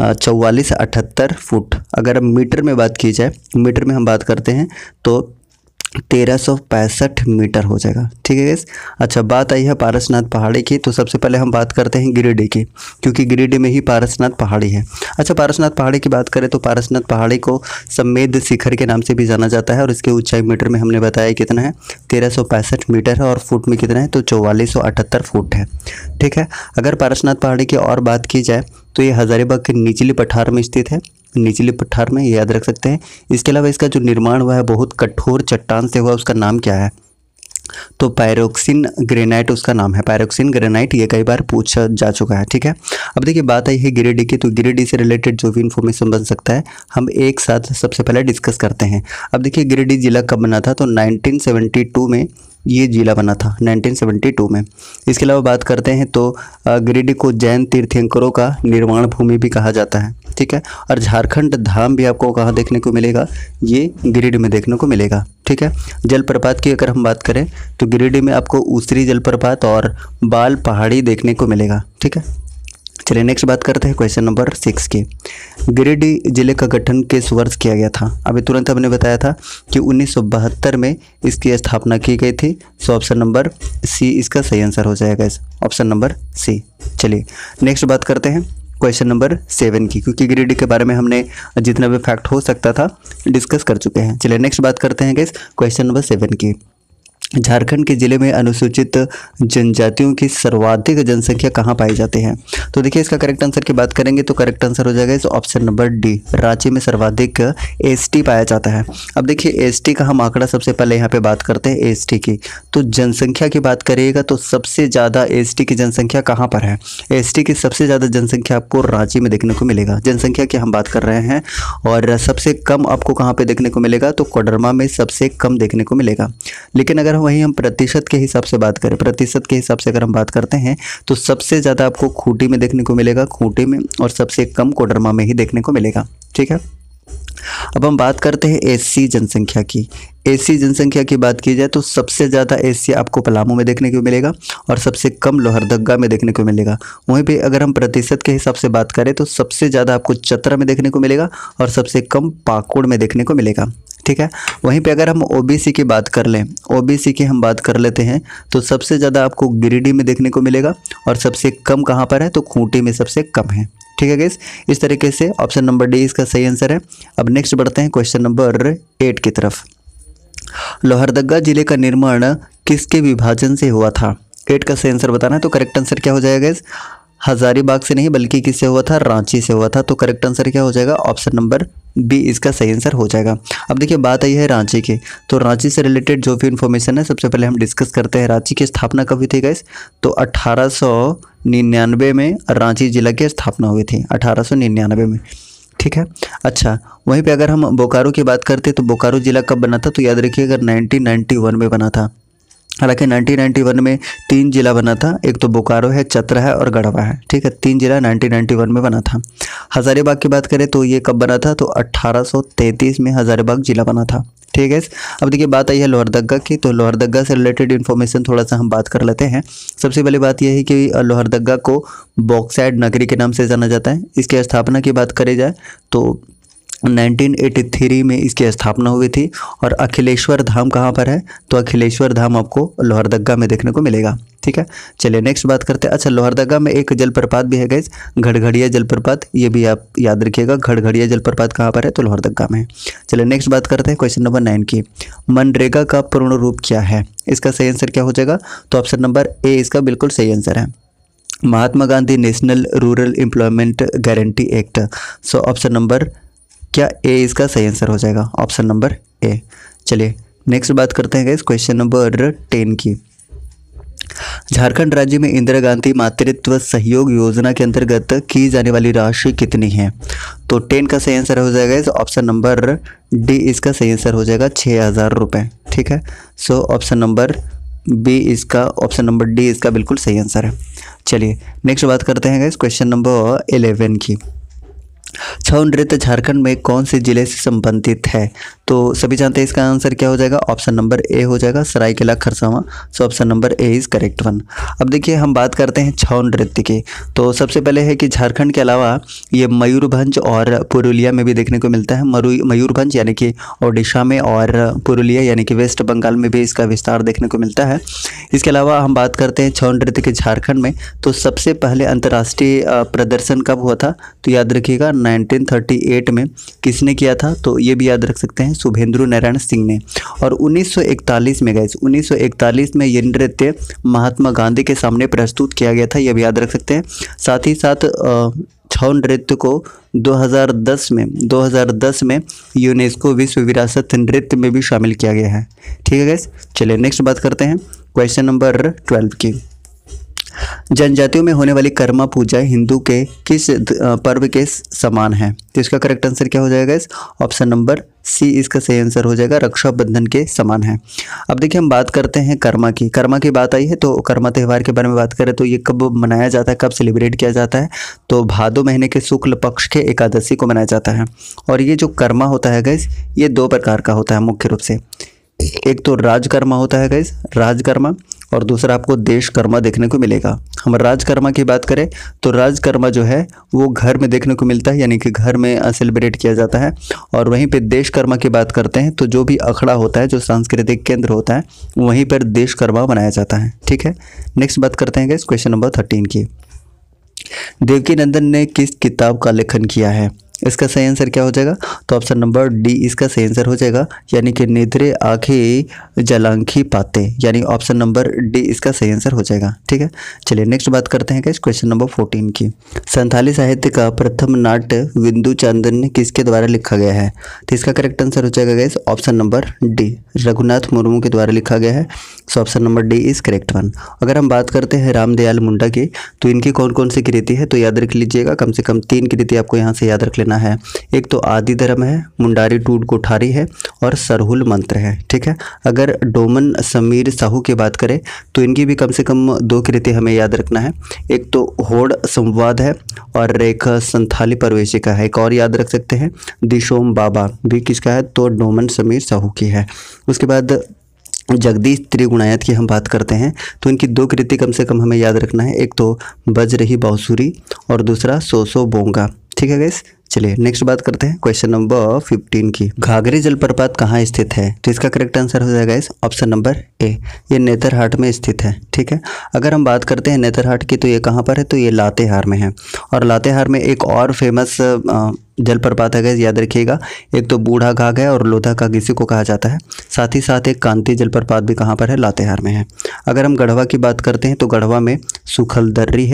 44 से 78 फुट। अगर मीटर में बात की जाए, मीटर में हम बात करते हैं तो 1365 मीटर हो जाएगा। ठीक है गाइस। अच्छा, बात आई है पारसनाथ पहाड़ी की, तो सबसे पहले हम बात करते हैं गिरिडीह की, क्योंकि गिरिडीह में ही पारसनाथ पहाड़ी है। अच्छा, पारसनाथ पहाड़ी की बात करें तो पारसनाथ पहाड़ी को समेध शिखर के नाम से भी जाना जाता है, और इसकी ऊंचाई मीटर में हमने बताया कितना है, 1365 मीटर है, और फुट में कितना है, तो 4478 फुट है। ठीक है। अगर पारसनाथ पहाड़ी की और बात की जाए तो ये हजारीबाग के निचली पठार में स्थित है, निचली पठार में, ये याद रख सकते हैं। इसके अलावा इसका जो निर्माण हुआ है बहुत कठोर चट्टान से हुआ, उसका नाम क्या है, तो पायरोक्सिन ग्रेनाइट उसका नाम है, पायरोक्सिन ग्रेनाइट। ये कई बार पूछा जा चुका है। ठीक है। अब देखिए बात आई है गिरिडीह की, तो गिरिडीह से रिलेटेड जो भी इन्फॉर्मेशन बन सकता है हम एक साथ सबसे पहले डिस्कस करते हैं। अब देखिए गिरिडीह जिला कब बना था, तो 1972 में ये जिला बना था, 1972 में। इसके अलावा बात करते हैं तो गिरिडीह को जैन तीर्थंकरों का निर्माण भूमि भी कहा जाता है। ठीक है। और झारखंड धाम भी आपको कहाँ देखने को मिलेगा, ये गिरिडीह में देखने को मिलेगा। ठीक है। जलप्रपात की अगर हम बात करें तो गिरिडीह में आपको ऊसरी जलप्रपात और बाल पहाड़ी देखने को मिलेगा। ठीक है। चलिए नेक्स्ट बात करते हैं क्वेश्चन नंबर 6 की। गिरिडीह जिले का गठन किस वर्ष किया गया था। अभी तुरंत हमने बताया था कि 1972 में इसकी स्थापना की गई थी। सो ऑप्शन नंबर सी इसका सही आंसर हो जाएगा, ऑप्शन नंबर सी। चलिए नेक्स्ट बात करते हैं क्वेश्चन नंबर 7 की, क्योंकि गिरिडीह के बारे में हमने जितना भी फैक्ट हो सकता था डिस्कस कर चुके हैं। चलिए नेक्स्ट बात करते हैं गाइस क्वेश्चन नंबर 7 की। झारखंड के जिले में अनुसूचित जनजातियों की सर्वाधिक जनसंख्या कहाँ पाई जाती है। तो देखिए इसका करेक्ट आंसर की बात करेंगे तो करेक्ट आंसर हो जाएगा इस ऑप्शन नंबर डी, रांची में सर्वाधिक एसटी पाया जाता है। अब देखिए एसटी का हम आंकड़ा सबसे पहले यहाँ पे बात करते हैं एसटी की, तो जनसंख्या की बात करिएगा तो सबसे ज़्यादा एसटी की जनसंख्या कहाँ पर है। एसटी की सबसे ज़्यादा जनसंख्या आपको रांची में देखने को मिलेगा, जनसंख्या की हम बात कर रहे हैं। और सबसे कम आपको कहाँ पे देखने को मिलेगा, तो कोडरमा में सबसे कम देखने को मिलेगा। लेकिन अगर वहीं हम प्रतिशत के हिसाब से बात करें, प्रतिशत के हिसाब से अगर हम बात करते हैं तो सबसे ज़्यादा आपको खूंटी में देखने को मिलेगा, खूंटी में, और सबसे कम कोडरमा में ही देखने को मिलेगा। ठीक है। अब हम बात करते हैं एससी जनसंख्या की। एससी जनसंख्या की बात की जाए तो सबसे ज़्यादा एससी आपको पलामू में देखने को मिलेगा और सबसे कम लोहरदगा में देखने को मिलेगा। वहीं पे अगर हम प्रतिशत के हिसाब से बात करें तो सबसे ज़्यादा आपको चतरा में देखने को मिलेगा और सबसे कम पाकुड़ में देखने को मिलेगा। ठीक है। वहीं पे अगर हम ओबीसी की बात कर लें, ओबीसी की हम बात कर लेते हैं तो सबसे ज़्यादा आपको गिरिडीह में देखने को मिलेगा और सबसे कम कहाँ पर है, तो खूंटी में सबसे कम है। ठीक है गाइस, इस तरीके से ऑप्शन नंबर डी इसका सही आंसर है। अब नेक्स्ट बढ़ते हैं क्वेश्चन नंबर 8 की तरफ। लोहरदगा जिले का निर्माण किसके विभाजन से हुआ था। 8 का सही आंसर बताना है, तो करेक्ट आंसर क्या हो जाएगा गाइस, हजारीबाग से नहीं बल्कि किससे हुआ था, रांची से हुआ था। तो करेक्ट आंसर क्या हो जाएगा, ऑप्शन नंबर बी इसका सही आंसर हो जाएगा। अब देखिए बात आई है रांची की, तो रांची से रिलेटेड जो भी इन्फॉर्मेशन है सबसे पहले हम डिस्कस करते हैं। रांची की स्थापना कब हुई थी गाइस, तो 1899 में रांची जिला की स्थापना हुई थी, 1899 में। ठीक है। अच्छा, वहीं पे अगर हम बोकारो की बात करते तो बोकारो जिला कब बना था, तो याद रखिए अगर 1991 में बना था। हालांकि 1991 में 3 जिला बना था, एक तो बोकारो है, चतरा है और गढ़वा है। ठीक है, 3 जिला 1991 में बना था। हजारीबाग की बात करें तो ये कब बना था, तो 1833 में हजारीबाग जिला बना था। ठीक है। अब देखिए बात आई है लोहरदगा की, तो लोहरदगा से रिलेटेड इन्फॉर्मेशन थोड़ा सा हम बात कर लेते हैं। सबसे पहले बात यह है कि लोहरदगा को बॉक्साइट नगरी के नाम से जाना जाता है। इसकी स्थापना की बात करी जाए तो 1983 में इसकी स्थापना हुई थी। और अखिलेश्वर धाम कहाँ पर है, तो अखिलेश्वर धाम आपको लोहरदगा में देखने को मिलेगा। ठीक है। चलिए नेक्स्ट बात करते हैं। अच्छा, लोहरदगा में एक जलप्रपात भी है गाइस, घड़घड़िया जलप्रपात, ये भी आप याद रखिएगा। घड़घड़िया जलप्रपात कहाँ पर है, तो लोहरदगा में है। चलिए नेक्स्ट बात करते हैं क्वेश्चन नंबर 9 की। मनरेगा का पूर्ण रूप क्या है, इसका सही आंसर क्या हो जाएगा, तो ऑप्शन नंबर ए इसका बिल्कुल सही आंसर है, Mahatma Gandhi national rural employment guarantee act. So option number क्या ए इसका सही आंसर हो जाएगा, ऑप्शन नंबर ए। चलिए नेक्स्ट बात करते हैं गाइस क्वेश्चन नंबर 10 की। झारखंड राज्य में इंदिरा गांधी मातृत्व सहयोग योजना के अंतर्गत की जाने वाली राशि कितनी है, तो 10 का सही आंसर हो जाएगा इस ऑप्शन नंबर डी इसका सही आंसर हो जाएगा 6000 रुपये। ठीक है। सो ऑप्शन नंबर बी इसका, ऑप्शन नंबर डी इसका बिल्कुल सही आंसर है। चलिए नेक्स्ट बात करते हैं गाइस क्वेश्चन नंबर 11 की। छऊ नृत्य झारखंड में कौन से जिले से संबंधित है? तो सभी जानते हैं इसका आंसर क्या हो जाएगा, ऑप्शन नंबर ए हो जाएगा, Saraikela Kharsawan. So option number A is correct one. अब देखिए हम बात करते हैं छऊ नृत्य की। तो सबसे पहले है कि झारखंड के अलावा ये मयूरभंज और पुरुलिया में भी देखने को मिलता है। मयूरभंज यानी कि ओडिशा में, और पुरुलिया यानी कि वेस्ट बंगाल में भी इसका विस्तार देखने को मिलता है। इसके अलावा हम बात करते हैं छऊ नृत्य के झारखंड में, तो सबसे पहले अंतर्राष्ट्रीय प्रदर्शन कब हुआ था? तो याद रखिएगा 1938 में। किसने किया था? तो ये भी याद रख सकते हैं, शुभेंदु नारायण सिंह ने। और 1941 में गए, 1941 में ये नृत्य महात्मा गांधी के सामने प्रस्तुत किया गया था, यह भी याद रख सकते हैं। साथ ही साथ छऊ नृत्य को 2010 में यूनेस्को विश्व विरासत नृत्य में भी शामिल किया गया है। ठीक है गाइस, चलिए नेक्स्ट बात करते हैं क्वेश्चन नंबर 12 की। जनजातियों में होने वाली कर्मा पूजा हिंदू के किस पर्व के समान है? तो इसका करेक्ट आंसर क्या हो जाएगा? इस ऑप्शन नंबर सी इसका सही आंसर हो जाएगा, रक्षाबंधन के समान है। अब देखिए हम बात करते हैं कर्मा की। कर्मा की बात आई है तो कर्मा त्यौहार के बारे में बात करें तो ये कब मनाया जाता है, कब सेलिब्रेट किया जाता है? तो भादो महीने के शुक्ल पक्ष के एकादशी को मनाया जाता है। और ये जो कर्मा होता है गाइस, ये दो प्रकार का होता है मुख्य रूप से। एक तो राजकर्मा होता है गाइस, राजकर्मा, और दूसरा आपको देशकर्मा देखने को मिलेगा। हम राजकर्मा की बात करें तो राजकर्मा जो है वो घर में देखने को मिलता है, यानी कि घर में सेलिब्रेट किया जाता है। और वहीं पे देशकर्मा की बात करते हैं तो जो भी अखड़ा होता है, जो सांस्कृतिक केंद्र होता है, वहीं पर देशकर्मा बनाया जाता है। ठीक है, नेक्स्ट बात करते हैं गाइस क्वेश्चन नंबर 13 की। देवकीनंदन ने किस किताब का लेखन किया है? इसका सही आंसर क्या हो जाएगा? तो ऑप्शन नंबर डी इसका सही आंसर हो जाएगा, यानी कि निद्रे आंखें जलांखी पाते, यानी ऑप्शन नंबर डी इसका सही आंसर हो जाएगा। ठीक है, चलिए नेक्स्ट बात करते हैं क्वेश्चन नंबर 14 की। संथाली साहित्य का प्रथम नाट्य विंदु चांदन किसके द्वारा लिखा गया है? तो इसका करेक्ट आंसर हो जाएगा guys option number D, Raghunath Murmu के द्वारा लिखा गया है। So option number D is correct one. अगर हम बात करते हैं रामदयाल मुंडा की, तो इनकी कौन कौन सी कृति है? तो याद रख लीजिएगा, कम से कम 3 कृति आपको यहाँ से याद रख लेना है। एक तो आदि धर्म है, मुंडारी टूट कोठारी है, और सरहुल मंत्र है। ठीक है, अगर डोमन समीर साहू की बात करें तो इनकी भी कम से कम 2 कृति हमें याद रखना है। एक तो होड़ संवाद है, और एक संथाली प्रवेशिका है। एक और याद रख सकते हैं, दिशोम बाबा भी किसका है? तो डोमन समीर साहू की है। उसके बाद जगदीश त्रिगुणायत की हम बात करते हैं तो इनकी 2 कृति कम से कम हमें याद रखना है। एक तो बज रही बांसुरी, और दूसरा सो बोंगा। ठीक है गाइस, चलिए नेक्स्ट बात करते हैं क्वेश्चन नंबर 15 की। घाघरी जलप्रपात कहाँ स्थित है? तो इसका करेक्ट आंसर हो जाएगा इस ऑप्शन नंबर ए, ये नेतरहाट में स्थित है। ठीक है, अगर हम बात करते हैं नेतरहाट की तो ये कहाँ पर है? तो ये लातेहार में है। और लातेहार में एक और फेमस जलप्रपात है गाइस, याद रखिएगा, एक तो बूढ़ा घाघ है और लोधा घाघ इसी को कहा जाता है। साथ ही साथ एक कांति जलप्रपात भी कहाँ पर है? लातेहार में है। अगर हम गढ़वा की बात करते हैं तो गढ़वा में सुखलदर्री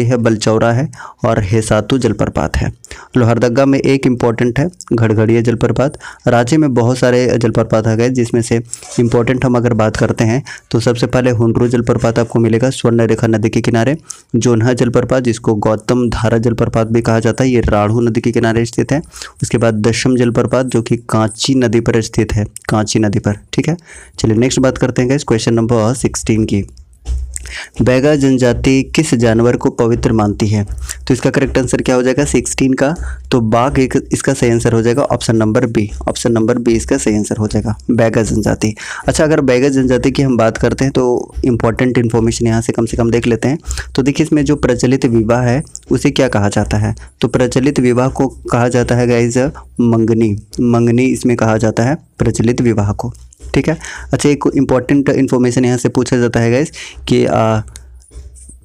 है, बलचौरा है, और हेसातु जलप्रपात है। लोहरदगा में एक इम्पॉर्टेंट है, घड़घड़िया जलप्रपात। रांची में बहुत सारे जलप्रपात आ गए, जिसमें से इम्पोर्टेंट हम अगर बात करते हैं तो सबसे पहले हुंड्रू जलप्रपात आपको मिलेगा स्वर्ण रेखा नदी के किनारे। जोन्हा जलप्रपात, जिसको गौतम धारा जलप्रपात भी कहा जाता है, ये राढ़ू नदी के किनारे स्थित है। उसके बाद दशम जलप्रपात जो कि कांची नदी पर स्थित है, कांची नदी पर। ठीक है, चलिए नेक्स्ट बात करते हैं क्वेश्चन नंबर 16 की। बैगा जनजाति किस जानवर को पवित्र मानती है? तो इसका करेक्ट आंसर क्या हो जाएगा 16 का? तो बाघ इसका सही आंसर हो जाएगा option number B, option number B इसका सही आंसर हो जाएगा, बैगा जनजाति। अच्छा, अगर बैगा जनजाति की हम बात करते हैं तो इंपॉर्टेंट इन्फॉर्मेशन यहाँ से कम देख लेते हैं। तो देखिए इसमें जो प्रचलित विवाह है उसे क्या कहा जाता है? तो प्रचलित विवाह को कहा जाता है गाइज मंगनी इसमें कहा जाता है प्रचलित विवाह को। ठीक है, अच्छा एक इम्पॉर्टेंट इन्फॉर्मेशन यहाँ से पूछा जाता है गाइस कि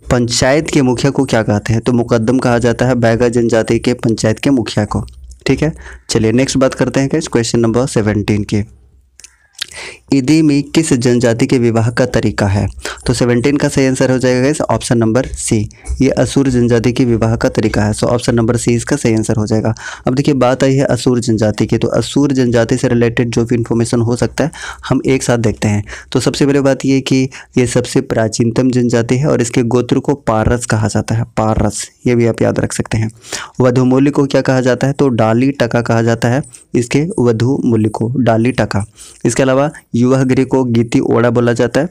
पंचायत के मुखिया को क्या कहते हैं? तो मुकद्दम कहा जाता है बैगा जनजाति के पंचायत के मुखिया को। ठीक है, चलिए नेक्स्ट बात करते हैं गाइस क्वेश्चन नंबर 17 की। ईदी में किस जनजाति के विवाह का तरीका है? तो 17 का सही आंसर हो जाएगा गाइस ऑप्शन नंबर सी, ये असुर जनजाति के विवाह का तरीका है। सो ऑप्शन नंबर सी इसका सही आंसर हो जाएगा। अब देखिए बात आई है असुर जनजाति की, तो असुर जनजाति से रिलेटेड जो भी इन्फॉर्मेशन हो सकता है हम एक साथ देखते हैं। तो सबसे पहले बात ये कि ये सबसे प्राचीनतम जनजाति है और इसके गोत्र को पारस कहा जाता है, पारस, ये भी आप याद रख सकते हैं। वधु मूल्य को क्या कहा जाता है? तो डाली टका कहा जाता है इसके वधु मूल्य को, डाली टका। इसके अलावा युवा गिरी को गीति ओड़ा बोला जाता है,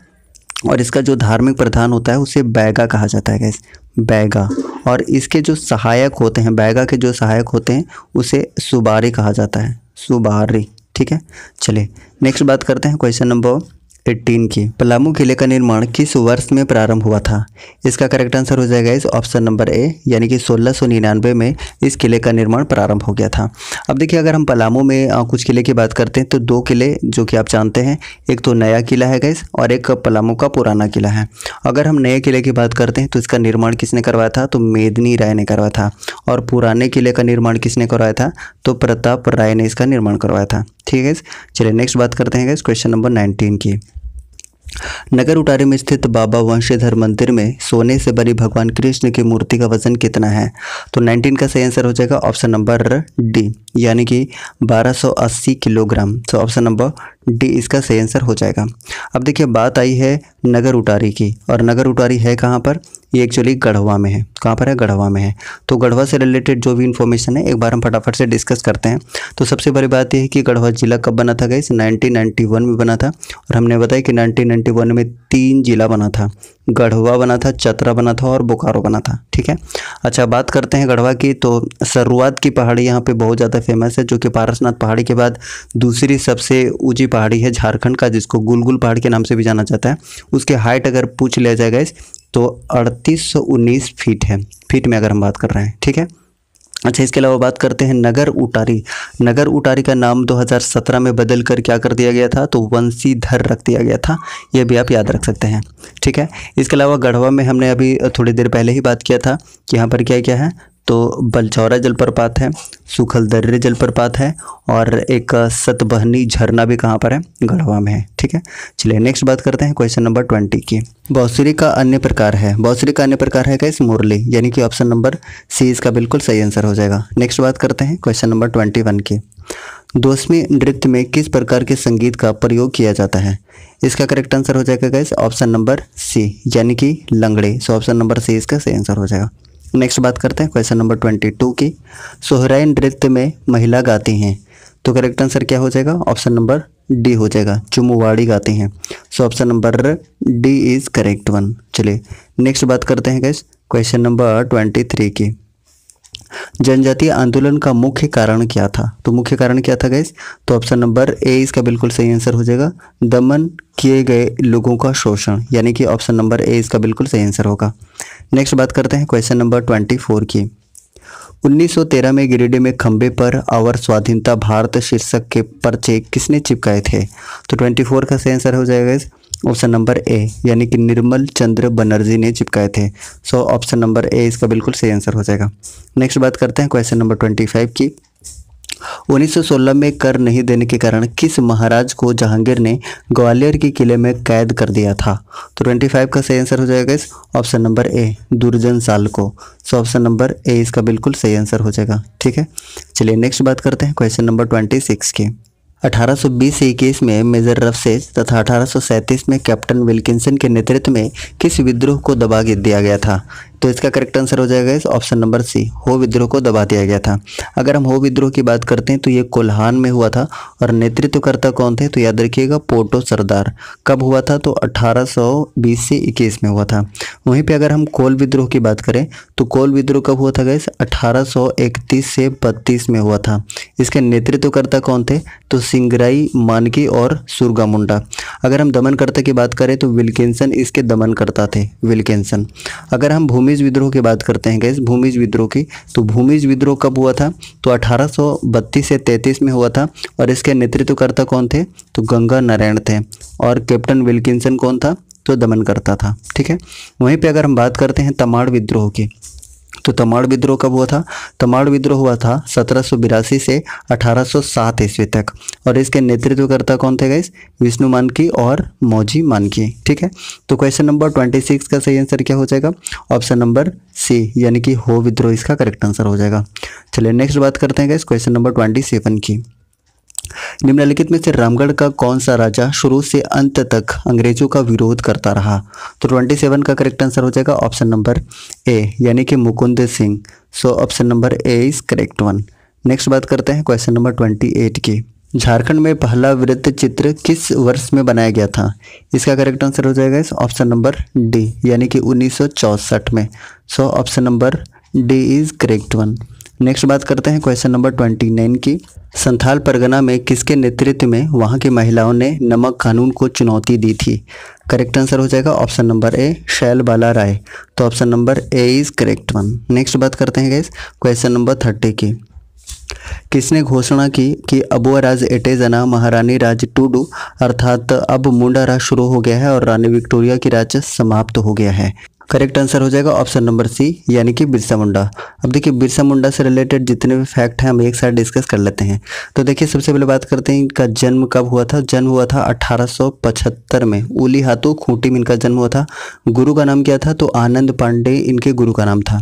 और इसका जो धार्मिक प्रधान होता है उसे बैगा कहा जाता है गाइस, बैगा, और इसके जो सहायक होते हैं, बैगा के जो सहायक होते हैं उसे सुबारी कहा जाता है, सुबारी। ठीक है, चलिए नेक्स्ट बात करते हैं क्वेश्चन नंबर 18 की। पलामू किले का निर्माण किस वर्ष में प्रारंभ हुआ था? इसका करेक्ट आंसर हो जाएगा इस ऑप्शन नंबर ए, यानी कि 1699 में इस किले का निर्माण प्रारंभ हो गया था। अब देखिए, अगर हम पलामू में कुछ किले की बात करते हैं तो दो किले जो कि आप जानते हैं, एक तो नया किला है गाइस और एक पलामू का पुराना किला है। अगर हम नए किले की बात करते हैं तो इसका निर्माण किसने करवाया था? तो मेदिनी राय ने करवाया था। और पुराने किले का निर्माण किसने करवाया था? तो प्रताप राय ने इसका निर्माण करवाया था। ठीक है, चलिए नेक्स्ट बात करते हैं गाइस क्वेश्चन नंबर 19 की। नगर उटारी में स्थित बाबा वंशीधर मंदिर में सोने से बनी भगवान कृष्ण की मूर्ति का वजन कितना है? तो 19 का सही आंसर हो जाएगा ऑप्शन नंबर डी, यानी कि 1280 किलोग्राम। तो ऑप्शन नंबर डी इसका सही आंसर हो जाएगा। अब देखिए, बात आई है नगर उटारी की, और नगर उटारी है कहाँ पर? ये एक्चुअली गढ़वा में है। कहाँ पर है? गढ़वा में है। तो गढ़वा से रिलेटेड जो भी इन्फॉर्मेशन है एक बार हम फटाफट से डिस्कस करते हैं। तो सबसे बड़ी बात यह है कि गढ़वा जिला कब बना था गाइस? 1991 में बना था। और हमने बताया कि 1991 में 3 जिला बना था, गढ़वा बना था, चतरा बना था और बोकारो बना था। ठीक है, अच्छा बात करते हैं गढ़वा की। तो शुरुआत की पहाड़ी यहाँ पे बहुत ज़्यादा फेमस है, जो कि पारसनाथ पहाड़ी के बाद दूसरी सबसे ऊंची पहाड़ी है झारखंड का, जिसको गुलगुल पहाड़ के नाम से भी जाना जाता है। उसके हाइट अगर पूछ लिया जाएगा इस तो 3819 फीट है, फीट में अगर हम बात कर रहे हैं। ठीक है, अच्छा इसके अलावा बात करते हैं नगर उटारी। नगर उटारी का नाम 2017 में बदल कर क्या कर दिया गया था? तो वंशीधर रख दिया गया था। ये भी आप याद रख सकते हैं। ठीक है, इसके अलावा गढ़वा में हमने अभी थोड़ी देर पहले ही बात किया था कि यहाँ पर क्या क्या है? तो बलचौरा जलप्रपात है, सुखलदर्रे जलप्रपात है, और एक सतबहनी झरना भी कहाँ पर है? गढ़वा में है। ठीक है, चलिए नेक्स्ट बात करते हैं क्वेश्चन नंबर 20 की। बांसुरी का अन्य प्रकार है, बांसुरी का अन्य प्रकार है गाइस मुरली, यानी कि ऑप्शन नंबर सी इसका बिल्कुल सही आंसर हो जाएगा। नेक्स्ट बात करते हैं क्वेश्चन नंबर 21 की। दोस्मी नृत्य में किस प्रकार के संगीत का प्रयोग किया जाता है? इसका करेक्ट आंसर हो जाएगा गाइस ऑप्शन नंबर सी, यानी कि लंगड़े। सो ऑप्शन नंबर सी इसका सही आंसर हो जाएगा। नेक्स्ट बात करते हैं क्वेश्चन नंबर 22 की। सोहराई नृत्य में महिला गाती हैं, तो करेक्ट आंसर क्या हो जाएगा? ऑप्शन नंबर डी हो जाएगा, चुमुवाड़ी गाती हैं। So option number D is correct one. चलिए नेक्स्ट बात करते हैं गाइस क्वेश्चन नंबर 23 की। जनजातीय आंदोलन का मुख्य कारण क्या था? तो मुख्य कारण क्या था गाइस? तो ऑप्शन नंबर ए इसका बिल्कुल सही आंसर हो जाएगा, दमन किए गए लोगों का शोषण, यानी कि ऑप्शन नंबर ए इसका बिल्कुल सही आंसर होगा। नेक्स्ट बात करते हैं क्वेश्चन नंबर 24 की। 1913 में गिरिडीह में खंबे पर आवर स्वाधीनता भारत शीर्षक के पर्चे किसने चिपकाए थे? तो 24 का सही आंसर हो जाएगा ऑप्शन नंबर ए, यानी कि निर्मल चंद्र बनर्जी ने चिपकाए थे। सो ऑप्शन नंबर ए इसका बिल्कुल सही आंसर हो जाएगा। नेक्स्ट बात करते हैं क्वेश्चन नंबर 25 की। 1916 में कर नहीं देने के कारण किस महाराज को जहांगीर ने ग्वालियर के किले में कैद कर दिया था? तो 25 का सही आंसर हो जाएगा इस ऑप्शन नंबर ए, दुर्जन साल को। सो ऑप्शन नंबर ए इसका बिल्कुल सही आंसर हो जाएगा। ठीक है, चलिए नेक्स्ट बात करते हैं क्वेश्चन नंबर 26 की। 1820 से 21 में मेजर रफसेस तथा 1837 में कैप्टन विल्किंसन के नेतृत्व में किस विद्रोह को दबा दिया गया था? तो इसका करेक्ट आंसर हो जाएगा इस ऑप्शन नंबर सी, हो विद्रोह को दबा दिया गया था। अगर हम हो विद्रोह की बात करते हैं तो ये कोल्हान में हुआ था, और नेतृत्वकर्ता कौन थे? तो याद रखिएगा पोटो सरदार। कब हुआ था? तो 1820 से 21 में हुआ था। वहीं पे अगर हम कोल विद्रोह की बात करें तो कोल विद्रोह कब हुआ था गाइस? 1831 से 32 में हुआ था। इसके नेतृत्वकर्ता कौन थे? तो सिंगराई मानकी और सुरगा मुंडा। अगर हम दमनकर्ता की बात करें तो विल्किंसन इसके दमनकर्ता थे, विल्किंसन। अगर हम भूमिज विद्रोह की बात करते हैं गाइस, भूमिज विद्रोह की, तो भूमिज विद्रोह कब हुआ था? तो 1832 से 33 में हुआ था, और इसके नेतृत्वकर्ता कौन थे? तो गंगा नारायण थे, और कैप्टन विल्किंसन कौन था? तो दमनकर्ता था। ठीक है, वहीं पे अगर हम बात करते हैं तमाड़ विद्रोह की, तो तमाड़ विद्रोह कब हुआ था? तमाड़ विद्रोह हुआ था 1782 से 1807 ईस्वी तक, और इसके नेतृत्वकर्ता कौन थे गाइस? विष्णु मानकी और मौजी मानकी। ठीक है, तो क्वेश्चन नंबर 26 का सही आंसर क्या हो जाएगा? ऑप्शन नंबर सी, यानी कि हो विद्रोह इसका करेक्ट आंसर हो जाएगा। चलिए नेक्स्ट बात करते हैं गाइस क्वेश्चन नंबर 27 की। निम्नलिखित में से रामगढ़ का कौन सा राजा शुरू से अंत तक अंग्रेजों का विरोध करता रहा? तो 27 का करेक्ट आंसर हो जाएगा ऑप्शन नंबर ए, यानी कि मुकुंद सिंह। सो option number A is correct one. Next बात करते हैं क्वेश्चन नंबर 28 की। झारखंड में पहला वृत्त चित्र किस वर्ष में बनाया गया था? इसका करेक्ट आंसर हो जाएगा इस ऑप्शन नंबर डी, यानी कि 1964 में। So option number D is correct one. Next बात करते हैं क्वेश्चन नंबर 29 की। संथाल परगना में किसके नेतृत्व में वहां की महिलाओं ने नमक कानून को चुनौती दी थी? करेक्ट आंसर हो जाएगा ऑप्शन नंबर ए, शैल बाला राय। तो option number A is correct one. Next बात करते हैं गाइस क्वेश्चन नंबर 30 की। किसने घोषणा की कि अबुआ राज एटे जना महारानी राज टूडू अर्थात अब मुंडा राज शुरू हो गया है और रानी विक्टोरिया की राज्य समाप्त हो गया है? करेक्ट आंसर हो जाएगा ऑप्शन नंबर सी, यानी कि बिरसा मुंडा। अब देखिए बिरसा मुंडा से रिलेटेड जितने भी फैक्ट हैं हम एक साथ डिस्कस कर लेते हैं। तो देखिए सबसे पहले बात करते हैं इनका जन्म कब हुआ था। जन्म हुआ था 1875 में। उली हाथू खूंटी में इनका जन्म हुआ था। गुरु का नाम क्या था? तो आनंद पांडे इनके गुरु का नाम था।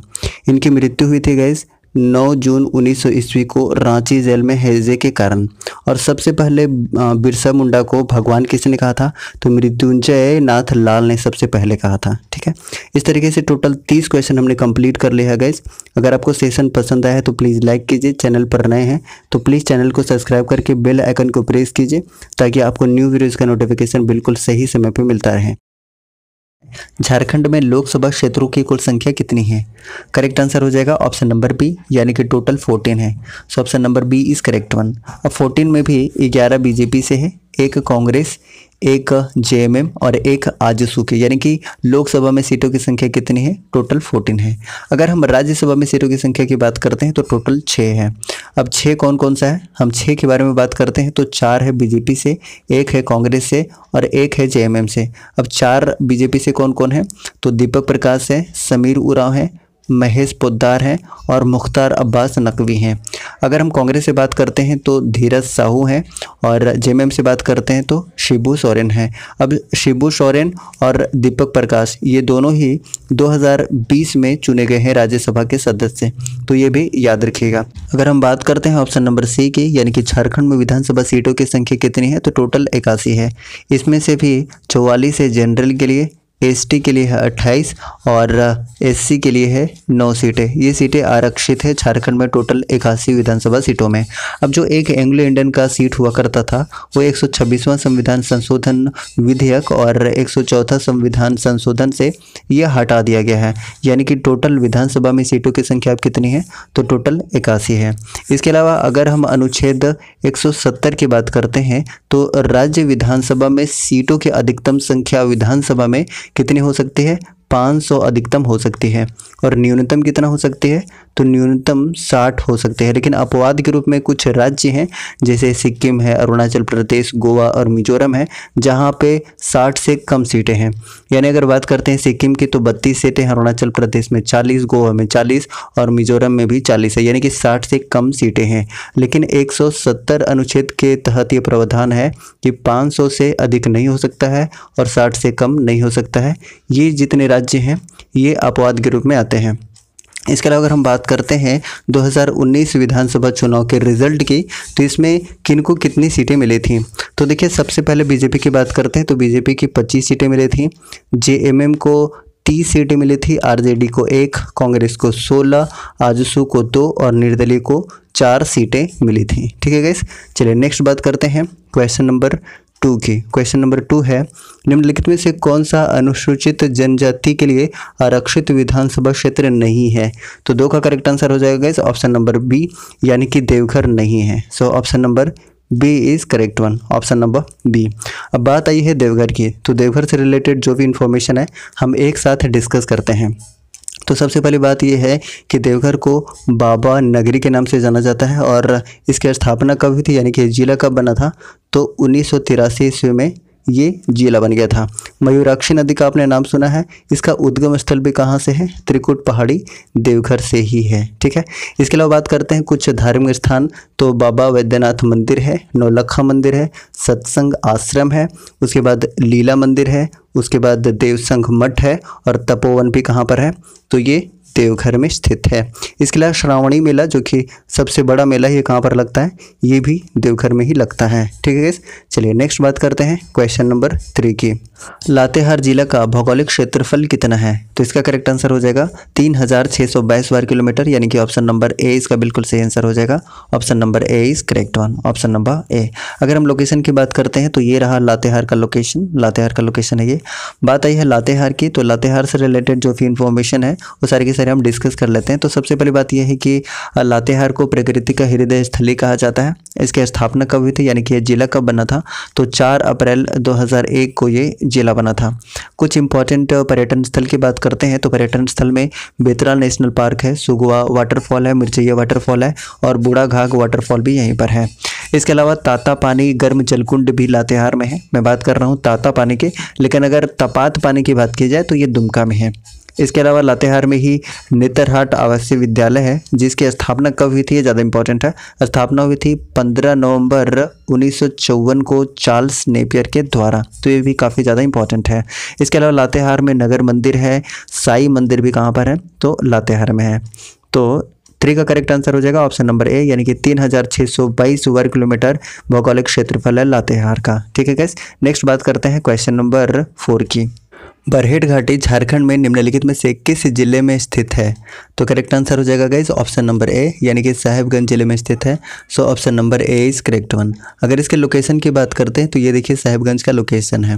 इनकी मृत्यु हुई थी गाइस 9 जून 1900 ईस्वी को रांची जेल में हैजे के कारण। और सबसे पहले बिरसा मुंडा को भगवान किसने कहा था? तो मृत्युंजय नाथ लाल ने सबसे पहले कहा था। ठीक है, इस तरीके से टोटल 30 क्वेश्चन हमने कंप्लीट कर लिया है गाइस। अगर आपको सेशन पसंद आया है तो प्लीज़ लाइक कीजिए। चैनल पर नए हैं तो प्लीज़ चैनल को सब्सक्राइब करके बेल आइकन को प्रेस कीजिए ताकि आपको न्यू वीडियोज़ का नोटिफिकेशन बिल्कुल सही समय पर मिलता रहे। झारखंड में लोकसभा क्षेत्रों की कुल संख्या कितनी है? करेक्ट आंसर हो जाएगा ऑप्शन नंबर बी, यानी कि टोटल 14 है। So option number B is correct one. अब 14 में भी 11 बीजेपी से है, एक कांग्रेस, एक जेएमएम और एक आजसू के, यानी कि लोकसभा में सीटों की संख्या कितनी है? टोटल 14 है। अगर हम राज्यसभा में सीटों की संख्या की बात करते हैं तो टोटल 6 है। अब 6 कौन कौन सा है? हम 6 के बारे में बात करते हैं तो 4 है बीजेपी से, एक है कांग्रेस से और एक है जेएमएम से। अब 4 बीजेपी से कौन कौन है? तो दीपक प्रकाश है, समीर उरांव है, महेश पोद्दार हैं और मुख्तार अब्बास नकवी हैं। अगर हम कांग्रेस से बात करते हैं तो धीरज साहू हैं और जेएमएम से बात करते हैं तो शिबू सोरेन हैं। अब शिबू सोरेन और दीपक प्रकाश ये दोनों ही 2020 में चुने गए हैं राज्यसभा के सदस्य, तो ये भी याद रखिएगा। अगर हम बात करते हैं ऑप्शन नंबर सी की, यानी कि झारखंड में विधानसभा सीटों की संख्या कितनी है? तो टोटल 81 है। इसमें से भी 44 है जनरल के लिए, एसटी के लिए है 28 और एससी के लिए है 9 सीटें। ये सीटें आरक्षित है झारखंड में टोटल 81 विधानसभा सीटों में। अब जो एक एंग्लो इंडियन का सीट हुआ करता था वो 126वां संविधान संशोधन विधेयक और 104 संविधान संशोधन से यह हटा दिया गया है, यानी कि टोटल विधानसभा में सीटों की संख्या अब कितनी है? तो टोटल 81 है। इसके अलावा अगर हम अनुच्छेद 170 की बात करते हैं तो राज्य विधानसभा में सीटों की अधिकतम संख्या विधानसभा में कितनी हो सकती है? 500 अधिकतम हो सकती है और न्यूनतम कितना हो सकती है? तो न्यूनतम 60 हो सकते हैं। लेकिन अपवाद के रूप में कुछ राज्य हैं जैसे सिक्किम है, अरुणाचल प्रदेश, गोवा और मिजोरम है जहां पे 60 से कम सीटें हैं। यानी अगर बात करते हैं सिक्किम की तो 32 सीटें हैं, अरुणाचल प्रदेश में 40, गोवा में 40 और मिजोरम में भी 40 है, यानी कि 60 से कम सीटें हैं। लेकिन 170 अनुच्छेद के तहत ये प्रावधान है कि 500 से अधिक नहीं हो सकता है और 60 से कम नहीं हो सकता है। ये जितने राज्य हैं ये अपवाद के रूप में आते हैं। इसके अलावा अगर हम बात करते हैं 2019 विधानसभा चुनाव के रिजल्ट की तो इसमें किनको कितनी सीटें मिली थी? तो देखिए सबसे पहले बीजेपी की बात करते हैं तो बीजेपी की 25 सीटें मिली थी, जेएमएम को 30 सीटें मिली थी, आरजेडी को 1, कांग्रेस को 16, आजसू को 2 और निर्दलीय को 4 सीटें मिली थी। ठीक है गाइस, चलिए नेक्स्ट बात करते हैं क्वेश्चन नंबर 2 की। क्वेश्चन नंबर 2 है, निम्नलिखित में से कौन सा अनुसूचित जनजाति के लिए आरक्षित विधानसभा क्षेत्र नहीं है? तो 2 का करेक्ट आंसर हो जाएगा गाइस ऑप्शन नंबर बी, यानी कि देवघर नहीं है। So option number B is correct one, option number B. अब बात आई है देवघर की, तो देवघर से रिलेटेड जो भी इंफॉर्मेशन है हम एक साथ डिस्कस करते हैं। तो सबसे पहली बात यह है कि देवघर को बाबा नगरी के नाम से जाना जाता है और इसकी स्थापना कब हुई थी, यानी कि जिला कब बना था? तो 1983 ईस्वी में ये जिला बन गया था। मयूराक्षी नदी का आपने नाम सुना है, इसका उद्गम स्थल भी कहाँ से है? त्रिकुट पहाड़ी देवघर से ही है। ठीक है, इसके अलावा बात करते हैं कुछ धार्मिक स्थान, तो बाबा वैद्यनाथ मंदिर है, नौलखा मंदिर है, सत्संग आश्रम है, उसके बाद लीला मंदिर है, उसके बाद देवसंघ मठ है और तपोवन भी कहाँ पर है? तो ये देवघर में स्थित है। इसके अलावा श्रावणी मेला जो कि सबसे बड़ा मेला ये कहाँ पर लगता है, ये भी देवघर में ही लगता है। ठीक है गाइस, चलिए नेक्स्ट बात करते हैं क्वेश्चन नंबर 3 की। लातेहार जिला का भौगोलिक क्षेत्रफल कितना है? तो इसका करेक्ट आंसर हो जाएगा 3622 वर्ग किलोमीटर, यानी कि ऑप्शन नंबर ए इसका बिल्कुल सही आंसर हो जाएगा। Option number A is correct one, option number ए। अगर हम लोकेशन की बात करते हैं तो ये रहा लातेहार का लोकेशन, लातेहार का लोकेशन है ये। बात आई है लातेहार की, तो लातेहार से रिलेटेड जो भी इंफॉर्मेशन है वो सारी की सारी हम डिस्कस कर लेते हैं। तो सबसे पहली बात यह है कि लातेहार को प्रकृति का हृदय स्थली कहा जाता है। इसकी स्थापना कब हुई थी, यानी कि ये जिला कब बना था? तो 4 अप्रैल 2001 को ये जिला बना था। कुछ इंपॉर्टेंट पर्यटन स्थल की बात करते हैं तो पर्यटन स्थल में बेतरा नेशनल पार्क है, सुगवा वाटरफॉल है, मिर्चैया वाटरफॉल है और बूढ़ा घाघ वाटरफॉल भी यहीं पर है। इसके अलावा ताता पानी गर्म जलकुंड भी लातेहार में है। मैं बात कर रहा हूँ ताता पानी के, लेकिन अगर तपात पानी की बात की जाए तो ये दुमका में है। इसके अलावा लातेहार में ही नेतरहाट आवासीय विद्यालय है, जिसकी स्थापना कब हुई थी, ये ज़्यादा इंपॉर्टेंट है। स्थापना हुई थी 15 नवंबर 1954 को चार्ल्स नेपियर के द्वारा, तो ये भी काफ़ी ज़्यादा इंपॉर्टेंट है। इसके अलावा लातेहार में नगर मंदिर है, साई मंदिर भी कहाँ पर है, तो लातेहार में है। तो 3 का करेक्ट आंसर हो जाएगा ऑप्शन नंबर ए, यानी कि 3622 वर्ग किलोमीटर भौगोलिक क्षेत्रफल है लातेहार का। ठीक है गाइस, नेक्स्ट बात करते हैं क्वेश्चन नंबर 4 की। बरहेट घाटी झारखंड में निम्नलिखित में से किस जिले में स्थित है? तो करेक्ट आंसर हो जाएगा गाइस ऑप्शन नंबर ए, यानी कि साहिबगंज जिले में स्थित है। So option number A is correct one. अगर इसके लोकेशन की बात करते हैं तो ये देखिए साहिबगंज का लोकेशन है।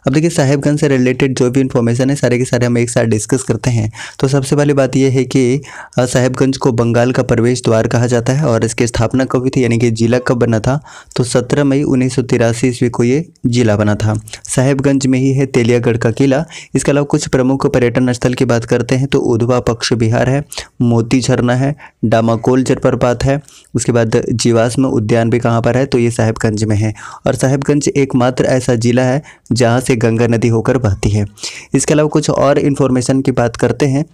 अब देखिए साहिबगंज से रिलेटेड जो भी इन्फॉर्मेशन है सारे के सारे हम एक साथ डिस्कस करते हैं। तो सबसे पहली बात यह है कि साहिबगंज को बंगाल का प्रवेश द्वार कहा जाता है और इसकी स्थापना कब हुई थी, यानी कि जिला कब बना था? तो 17 मई 1983 ईस्वी को ये जिला बना था। साहिबगंज में ही है तेलियागढ़ का किला। इसके अलावा कुछ प्रमुख पर्यटन स्थल की बात करते हैं तो उधवा पक्ष विहार है, मोती झरना है, डामाकोल जलप्रपात है, उसके बाद जीवाश्म उद्यान भी कहाँ पर है, तो ये साहिबगंज में है। और साहिबगंज एकमात्र ऐसा जिला है जहाँ से गंगा नदी होकर बहती है। इसके अलावा कुछ और इन्फॉर्मेशन की बात करते हैं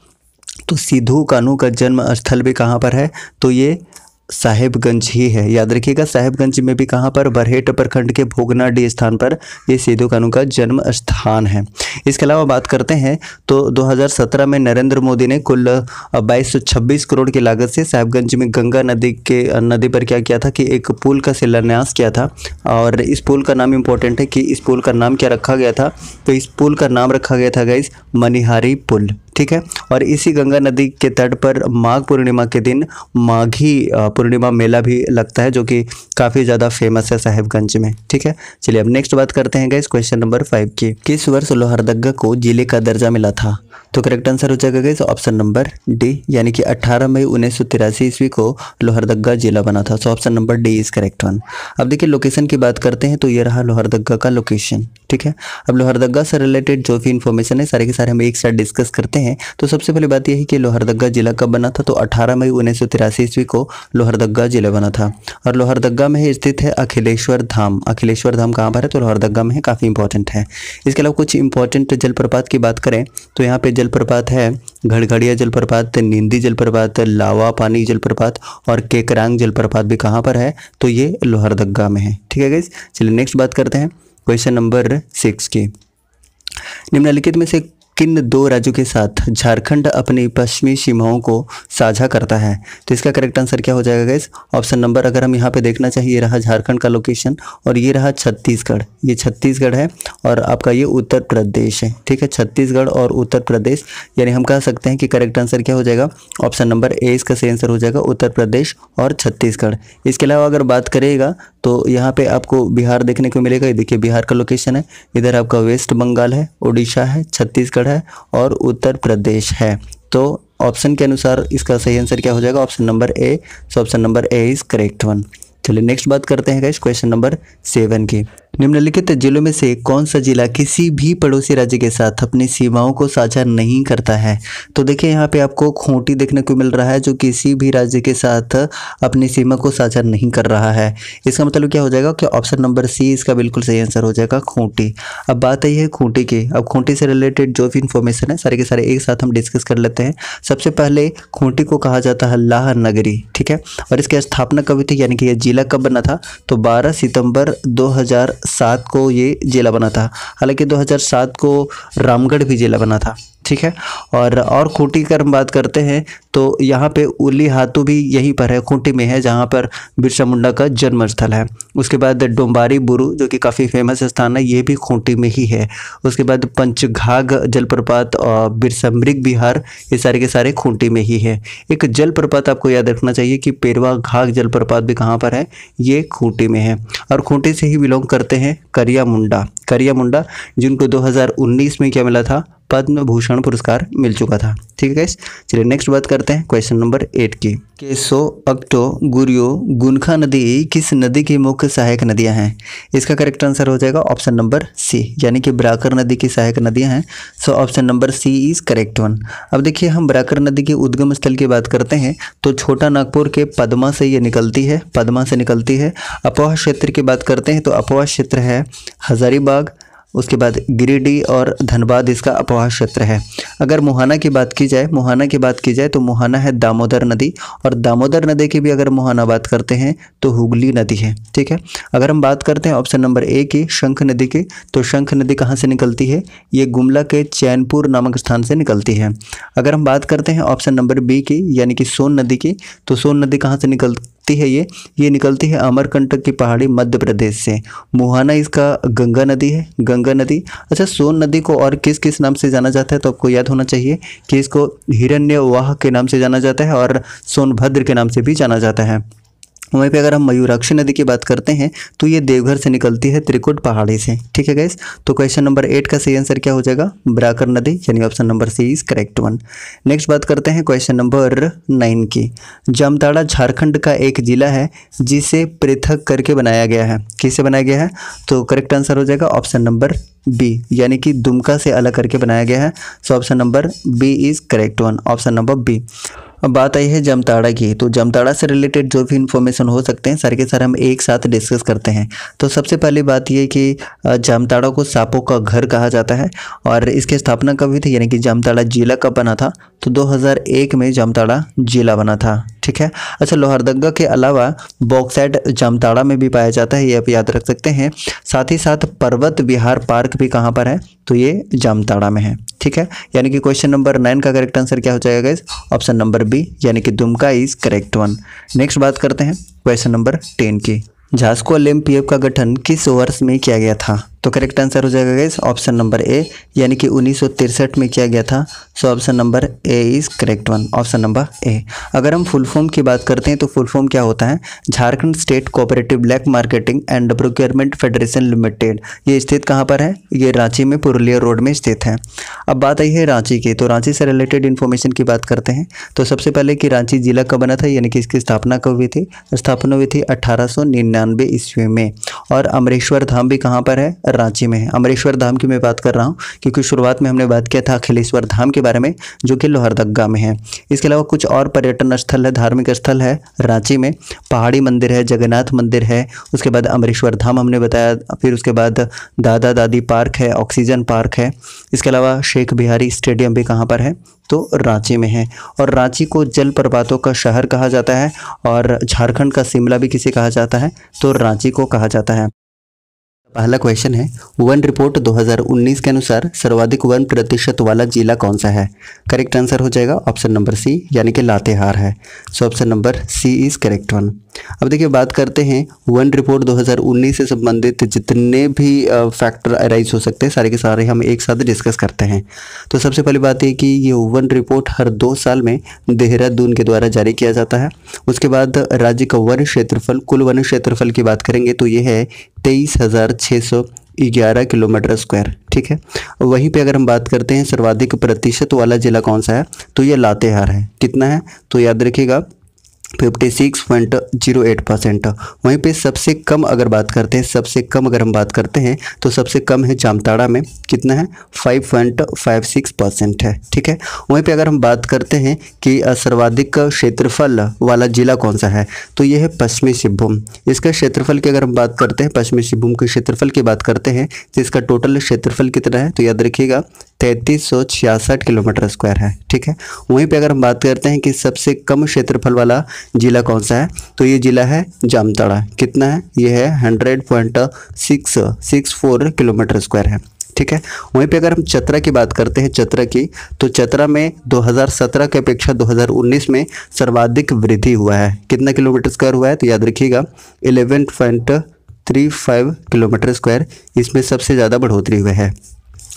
तो सिद्धू कान्हू का जन्म स्थल भी कहाँ पर है, तो ये साहिबगंज ही है। याद रखिएगा साहिबगंज में भी कहाँ पर, बरहेट प्रखंड के भोगनाडीह स्थान पर ये सिद्धू कान्हू का जन्म स्थान है। इसके अलावा बात करते हैं तो 2017 में नरेंद्र मोदी ने कुल 2226 करोड़ की लागत से साहिबगंज में गंगा नदी पर क्या किया था कि एक पुल का शिलान्यास किया था। और इस पुल का नाम इंपॉर्टेंट है कि इस पुल का नाम क्या रखा गया था, तो इस पुल का नाम रखा गया था गाइस मनिहारी पुल। ठीक है, और इसी गंगा नदी के तट पर माघ पूर्णिमा के दिन माघी पूर्णिमा मेला भी लगता है, जो कि काफ़ी ज़्यादा फेमस है साहिबगंज में। ठीक है, चलिए अब नेक्स्ट बात करते हैं गाइस क्वेश्चन नंबर 5 की। किस वर्ष लोहरदगा को जिले का दर्जा मिला था? तो करेक्ट आंसर हो जाएगा गाइस ऑप्शन नंबर डी, यानी कि 18 मई 1983 ईस्वी को लोहरदगा जिला बना था। सो option number D is correct one. अब देखिए लोकेशन की बात करते हैं तो ये रहा लोहरदगा का लोकेशन। ठीक है, अब लोहरदगा से रिलेटेड जो भी इन्फॉर्मेशन है सारे के सारे हम एक साथ डिस्कस करते हैं। तो सबसे पहले बात यह है कि लोहरदगा जिला कब बना था, तो 18 मई 1983 ईस्वी को लोहरदगा जिला बना था। और लोहरदगा में ही स्थित है अखिलेश्वर धाम। अखिलेश्वर धाम कहाँ पर है, तो लोहरदगा में है, काफ़ी इंपॉर्टेंट है। इसके अलावा कुछ इंपॉर्टेंट जलप्रपात की बात करें तो यहाँ पे जलप्रपात है घड़घड़िया जलप्रपात, नींदी जलप्रपात, लावा पानी जलप्रपात और केकरांग जलप्रपात भी कहाँ पर है, तो ये लोहरदगा में है। ठीक है गाइस, चलिए नेक्स्ट बात करते हैं क्वेश्चन नंबर 6 की। निम्नलिखित में से किन 2 राज्यों के साथ झारखंड अपनी पश्चिमी सीमाओं को साझा करता है? तो इसका करेक्ट आंसर क्या हो जाएगा गाइस ऑप्शन नंबर, अगर हम यहाँ पे देखना चाहिए, रहा झारखंड का लोकेशन और ये रहा छत्तीसगढ़। ये छत्तीसगढ़ है और आपका ये उत्तर प्रदेश है। ठीक है, छत्तीसगढ़ और उत्तर प्रदेश, यानी हम कह सकते हैं कि करेक्ट आंसर क्या हो जाएगा ऑप्शन नंबर ए इसका सही आंसर हो जाएगा, उत्तर प्रदेश और छत्तीसगढ़। इसके अलावा अगर बात करिएगा तो यहाँ पे आपको बिहार देखने को मिलेगा। ये देखिए बिहार का लोकेशन है, इधर आपका वेस्ट बंगाल है, उड़ीसा है, छत्तीसगढ़ है और उत्तर प्रदेश है। तो ऑप्शन के अनुसार इसका सही आंसर क्या हो जाएगा option number A. So option number A is correct one. चलिए नेक्स्ट बात करते हैं गाइस क्वेश्चन नंबर 7 की। निम्नलिखित जिलों में से कौन सा जिला किसी भी पड़ोसी राज्य के साथ अपनी सीमाओं को साझा नहीं करता है? तो देखिए यहाँ पे आपको खूंटी देखने को मिल रहा है जो किसी भी राज्य के साथ अपनी सीमा को साझा नहीं कर रहा है। इसका मतलब क्या हो जाएगा कि ऑप्शन नंबर सी इसका बिल्कुल सही आंसर हो जाएगा, खूंटी। अब बात आई है खूंटी की। अब खूंटी से रिलेटेड जो भी इन्फॉर्मेशन है सारे के सारे एक साथ हम डिस्कस कर लेते हैं। सबसे पहले खूंटी को कहा जाता है लाह नगरी। ठीक है, और इसकी स्थापना कब हुई थी, यानी कि यह जिला कब बना था, तो 12 सितंबर 2007 को ये जिला बना था। हालांकि 2007 को रामगढ़ भी जिला बना था। ठीक है। और खूंटी की हम बात करते हैं तो यहाँ पे उली हाथू भी यहीं पर है, खूंटी में है, जहाँ पर बिरसा मुंडा का जन्म स्थल है। उसके बाद डोंबारी बुरु जो कि काफ़ी फेमस स्थान है, ये भी खूंटी में ही है। उसके बाद पंचघाघ जलप्रपात और बिरसा मृग विहार, ये सारे के सारे खूंटी में ही है। एक जलप्रपात आपको याद रखना चाहिए कि पेरवा घाघ जलप्रपात भी कहाँ पर है, ये खूंटी में है। और खूंटी से ही बिलोंग करते हैं करिया मुंडा, जिनको 2019 में क्या मिला था, पद्म भूषण पुरस्कार मिल चुका था। ठीक है गाइस, चलिए नेक्स्ट बात करते हैं क्वेश्चन नंबर 8 की। केसो, अक्टो, गुरियो, गुनखा नदी किस नदी की मुख्य सहायक नदियां हैं? इसका करेक्ट आंसर हो जाएगा ऑप्शन नंबर सी, यानी कि बराकर नदी की सहायक नदियां हैं। So option number C is correct one. अब देखिए, हम बराकर नदी के उद्गम स्थल की बात करते हैं तो छोटा नागपुर के पद्मा से ये निकलती है, अपोहा क्षेत्र की बात करते हैं तो अपोहा क्षेत्र है हजारीबाग, उसके बाद गिरिडीह और धनबाद इसका अपोहा क्षेत्र है। अगर मुहाना की बात की जाए तो मुहाना है दामोदर नदी, और दामोदर नदी की भी अगर मुहाना बात करते हैं तो हुगली नदी है। ठीक है। अगर हम बात करते हैं ऑप्शन नंबर ए की, शंख नदी की, तो शंख नदी कहाँ से निकलती है, ये गुमला के चैनपुर नामक स्थान से निकलती है। अगर हम बात करते हैं ऑप्शन नंबर बी की, यानी कि सोन नदी की, तो सोन नदी कहाँ से निकलती है, ये निकलती है अमरकंटक की पहाड़ी मध्य प्रदेश से। मुहाना इसका गंगा नदी है, गंगा नदी। अच्छा, सोन नदी को और किस किस नाम से जाना जाता है, तो आपको याद होना चाहिए कि इसको हिरण्यवाह के नाम से जाना जाता है और सोनभद्र के नाम से भी जाना जाता है। वहीं पे अगर हम मयूराक्षी नदी की बात करते हैं तो ये देवघर से निकलती है, त्रिकुट पहाड़ी से। ठीक है गाइस, तो क्वेश्चन नंबर 8 का सही आंसर क्या हो जाएगा, बराकर नदी, यानी option number C is correct one. Next बात करते हैं क्वेश्चन नंबर 9 की। जामताड़ा झारखंड का एक जिला है जिसे पृथक करके बनाया गया है, किससे बनाया गया है, तो करेक्ट आंसर हो जाएगा ऑप्शन नंबर बी, यानी कि दुमका से अलग करके बनाया गया है। So option number B is correct one, option number B. अब बात आई है जामताड़ा की, तो जामताड़ा से रिलेटेड जो भी इन्फॉर्मेशन हो सकते हैं सारे के सारे हम एक साथ डिस्कस करते हैं। तो सबसे पहली बात ये कि जामताड़ा को सांपों का घर कहा जाता है, और इसकी स्थापना कब हुई थी, यानी कि जामताड़ा जिला कब बना था, तो 2001 में जामताड़ा जिला बना था। ठीक है। अच्छा, लोहरदगा के अलावा बॉक्साइट जामताड़ा में भी पाया जाता है, ये आप याद रख सकते हैं। साथ ही साथ पर्वत विहार पार्क भी कहाँ पर है, तो ये जामताड़ा में है। ठीक है, यानी कि क्वेश्चन नंबर 9 का करेक्ट आंसर क्या हो जाएगा गाइस, ऑप्शन नंबर बी, यानी कि Dumka is correct one. Next बात करते हैं क्वेश्चन नंबर 10 की। झास्को ओलंपियड का गठन किस वर्ष में किया गया था, तो करेक्ट आंसर हो जाएगा गाइस ऑप्शन नंबर ए, यानी कि 1963 में किया गया था। सो option number A is correct one, option number ए। अगर हम फुल फॉर्म की बात करते हैं तो फुल फॉर्म क्या होता है, Jharkhand state cooperative black marketing and procurement federation limited. ये स्थित कहाँ पर है, ये रांची में पुरुलिया रोड में स्थित है। अब बात आई है रांची की, तो रांची से रिलेटेड इन्फॉर्मेशन की बात करते हैं तो सबसे पहले कि रांची जिला कब बना था, यानी कि इसकी स्थापना कब हुई थी, स्थापना हुई थी 1899 ईस्वी में। और अमरेश्वर धाम भी कहाँ पर है, रांची में है। अमरेश्वर धाम की मैं बात कर रहा हूँ क्योंकि शुरुआत में हमने बात किया था अखिलेश्वर धाम के बारे में, जो कि लोहरदगा में है। इसके अलावा कुछ और पर्यटन स्थल है, धार्मिक स्थल है रांची में, पहाड़ी मंदिर है, जगन्नाथ मंदिर है, उसके बाद अमरेश्वर धाम हमने बताया, फिर उसके बाद दादा दादी पार्क है, ऑक्सीजन पार्क है। इसके अलावा शेख बिहारी स्टेडियम भी कहाँ पर है, तो रांची में है। और रांची को जलप्रपातों का शहर कहा जाता है, और झारखंड का शिमला भी किसे कहा जाता है, तो रांची को कहा जाता है। पहला क्वेश्चन है, वन रिपोर्ट 2019 के अनुसार सर्वाधिक वन प्रतिशत वाला जिला कौन सा है? करेक्ट आंसर हो जाएगा ऑप्शन नंबर सी, यानी कि लातेहार है। So option number C is correct one. अब देखिए बात करते हैं वन रिपोर्ट 2019 से संबंधित जितने भी फैक्टर अराइज हो सकते हैं सारे के सारे हम एक साथ डिस्कस करते हैं। तो सबसे पहली बात ये कि ये वन रिपोर्ट हर 2 साल में देहरादून के द्वारा जारी किया जाता है। उसके बाद राज्य का वन क्षेत्रफल, कुल वन क्षेत्रफल की बात करेंगे तो ये है 23,611 किलोमीटर स्क्वायर। ठीक है। वहीं पे अगर हम बात करते हैं सर्वाधिक प्रतिशत वाला जिला कौन सा है, तो ये लातेहार है। कितना है, तो याद रखिएगा 56.08%। वहीं पे सबसे कम अगर बात करते हैं, सबसे कम अगर हम बात करते हैं तो सबसे कम है जामताड़ा में, कितना है 5.56% है। ठीक है। वहीं पे अगर हम बात करते हैं कि सर्वाधिक क्षेत्रफल वाला जिला कौन सा है, तो ये है पश्चिमी सिंहभूम। इसका क्षेत्रफल की अगर हम बात करते हैं, पश्चिमी सिंहभूम के क्षेत्रफल की बात करते हैं तो इसका टोटल क्षेत्रफल कितना है, तो याद रखिएगा 3366 किलोमीटर स्क्वायर है। ठीक है। वहीं पे अगर हम बात करते हैं कि सबसे कम क्षेत्रफल वाला जिला कौन सा है, तो ये जिला है जामताड़ा। कितना है, ये है 100.664 किलोमीटर स्क्वायर है। ठीक है। वहीं पे अगर हम चतरा की बात करते हैं, चतरा की, तो चतरा में 2017 की अपेक्षा 2019 में सर्वाधिक वृद्धि हुआ है। कितना किलोमीटर स्क्वायर हुआ है, तो याद रखिएगा 11.35 किलोमीटर स्क्वायर, इसमें सबसे ज़्यादा बढ़ोतरी हुई है।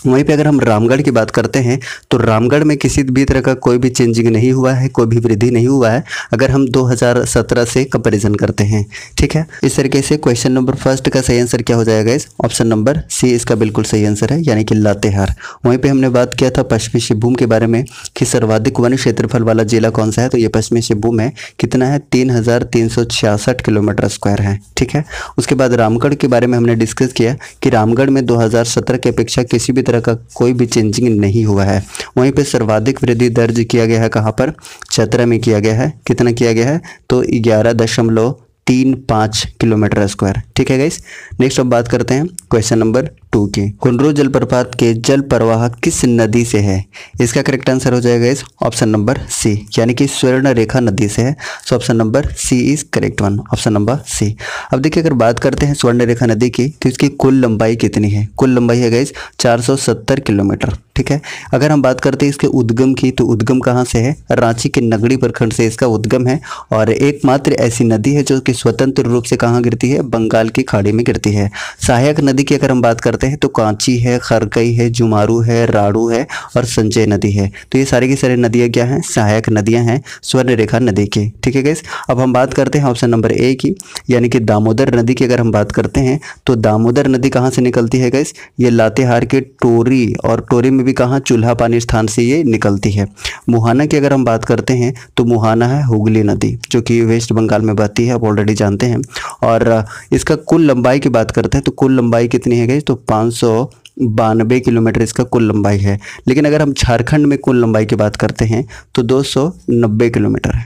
वहीं पे अगर हम रामगढ़ की बात करते हैं तो रामगढ़ में किसी भी तरह का कोई भी चेंजिंग नहीं हुआ है, कोई भी वृद्धि नहीं हुआ है अगर हम 2017 से कंपैरिजन करते हैं, ठीक है। इस तरीके से क्वेश्चन नंबर फर्स्ट का सही आंसर क्या हो जाएगा इस ऑप्शन नंबर सी इसका बिल्कुल सही आंसर है, यानी कि लातेहार। वहीं पे हमने बात किया था पश्चिमी सिंहभूम के बारे में कि सर्वाधिक वन क्षेत्रफल वाला जिला कौन सा है, तो ये पश्चिमी सिंहभूम है। कितना है, 3366 किलोमीटर स्क्वायर है, ठीक है। उसके बाद रामगढ़ के बारे में हमने डिस्कस किया कि रामगढ़ में 2017 की अपेक्षा किसी भी तरह का कोई भी चेंजिंग नहीं हुआ है। वहीं पे सर्वाधिक वृद्धि दर्ज किया गया है कहाँ पर, चतरा में किया गया है। कितना किया गया है, तो 11.35 किलोमीटर स्क्वायर, ठीक है गाइस। नेक्स्ट अब बात करते हैं क्वेश्चन नंबर 2 की। कुंडरू जलप्रपात के जल प्रवाह किस नदी से है, इसका करेक्ट आंसर हो जाएगा इस ऑप्शन नंबर सी, यानी कि स्वर्ण रेखा नदी से है। So option number C is correct one, option number C. अब देखिए अगर बात करते हैं स्वर्ण रेखा नदी की तो इसकी कुल लंबाई कितनी है, कुल लंबाई है गाइस 470 किलोमीटर, ठीक है। अगर हम बात करते हैं इसके उद्गम की तो उद्गम कहाँ से है, रांची के नगड़ी प्रखंड से इसका उद्गम है और एकमात्र ऐसी नदी है जो कि स्वतंत्र रूप से कहाँ गिरती है, बंगाल की खाड़ी में गिरती है। सहायक नदी की अगर हम बात करते हैं तो कांची है, खरकई है, जुमारू है, राड़ू है और संजय नदी है। तो ये सारी की सारी नदियाँ क्या हैं, सहायक नदियाँ हैं स्वर्ण रेखा नदी की, ठीक है गाइस। अब हम बात करते हैं ऑप्शन नंबर ए की, यानी कि दामोदर नदी की अगर हम बात करते हैं तो दामोदर नदी कहाँ से निकलती है गाइस, ये लातेहार के टोरी, और टोरी में भी कहाँ, चूल्हा पानी स्थान से ये निकलती है। मुहाना की अगर हम बात करते हैं तो मुहाना है हुगली नदी जो कि वेस्ट बंगाल में बहती है, आप ऑलरेडी जानते हैं। और इसका कुल लंबाई की बात करते हैं तो कुल लंबाई कितनी है गाइस, तो 592 किलोमीटर इसका कुल लंबाई है। लेकिन अगर हम झारखंड में कुल लंबाई की बात करते हैं तो 290 किलोमीटर है,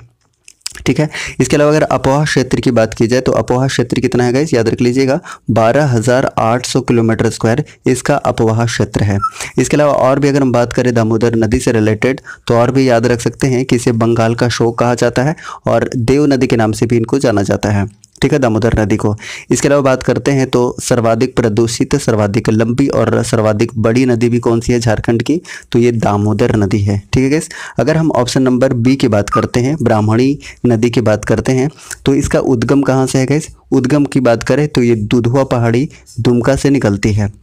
ठीक है। इसके अलावा अगर अपोहा क्षेत्र की बात की जाए तो अपोहा क्षेत्र कितना है गाइस, याद रख लीजिएगा 12,800 किलोमीटर स्क्वायर इसका अपोहा क्षेत्र है। इसके अलावा और भी अगर हम बात करें दामोदर नदी से रिलेटेड तो और भी याद रख सकते हैं कि इसे बंगाल का शोक कहा जाता है और देव नदी के नाम से भी इनको जाना जाता है, ठीक है, दामोदर नदी को। इसके अलावा बात करते हैं तो सर्वाधिक प्रदूषित, सर्वाधिक लंबी और सर्वाधिक बड़ी नदी भी कौन सी है झारखंड की, तो ये दामोदर नदी है, ठीक है गाइस। अगर हम ऑप्शन नंबर बी की बात करते हैं, ब्राह्मणी नदी की बात करते हैं तो इसका उद्गम कहाँ से है गाइस, उद्गम की बात करें तो ये दुधवा पहाड़ी दुमका से निकलती है।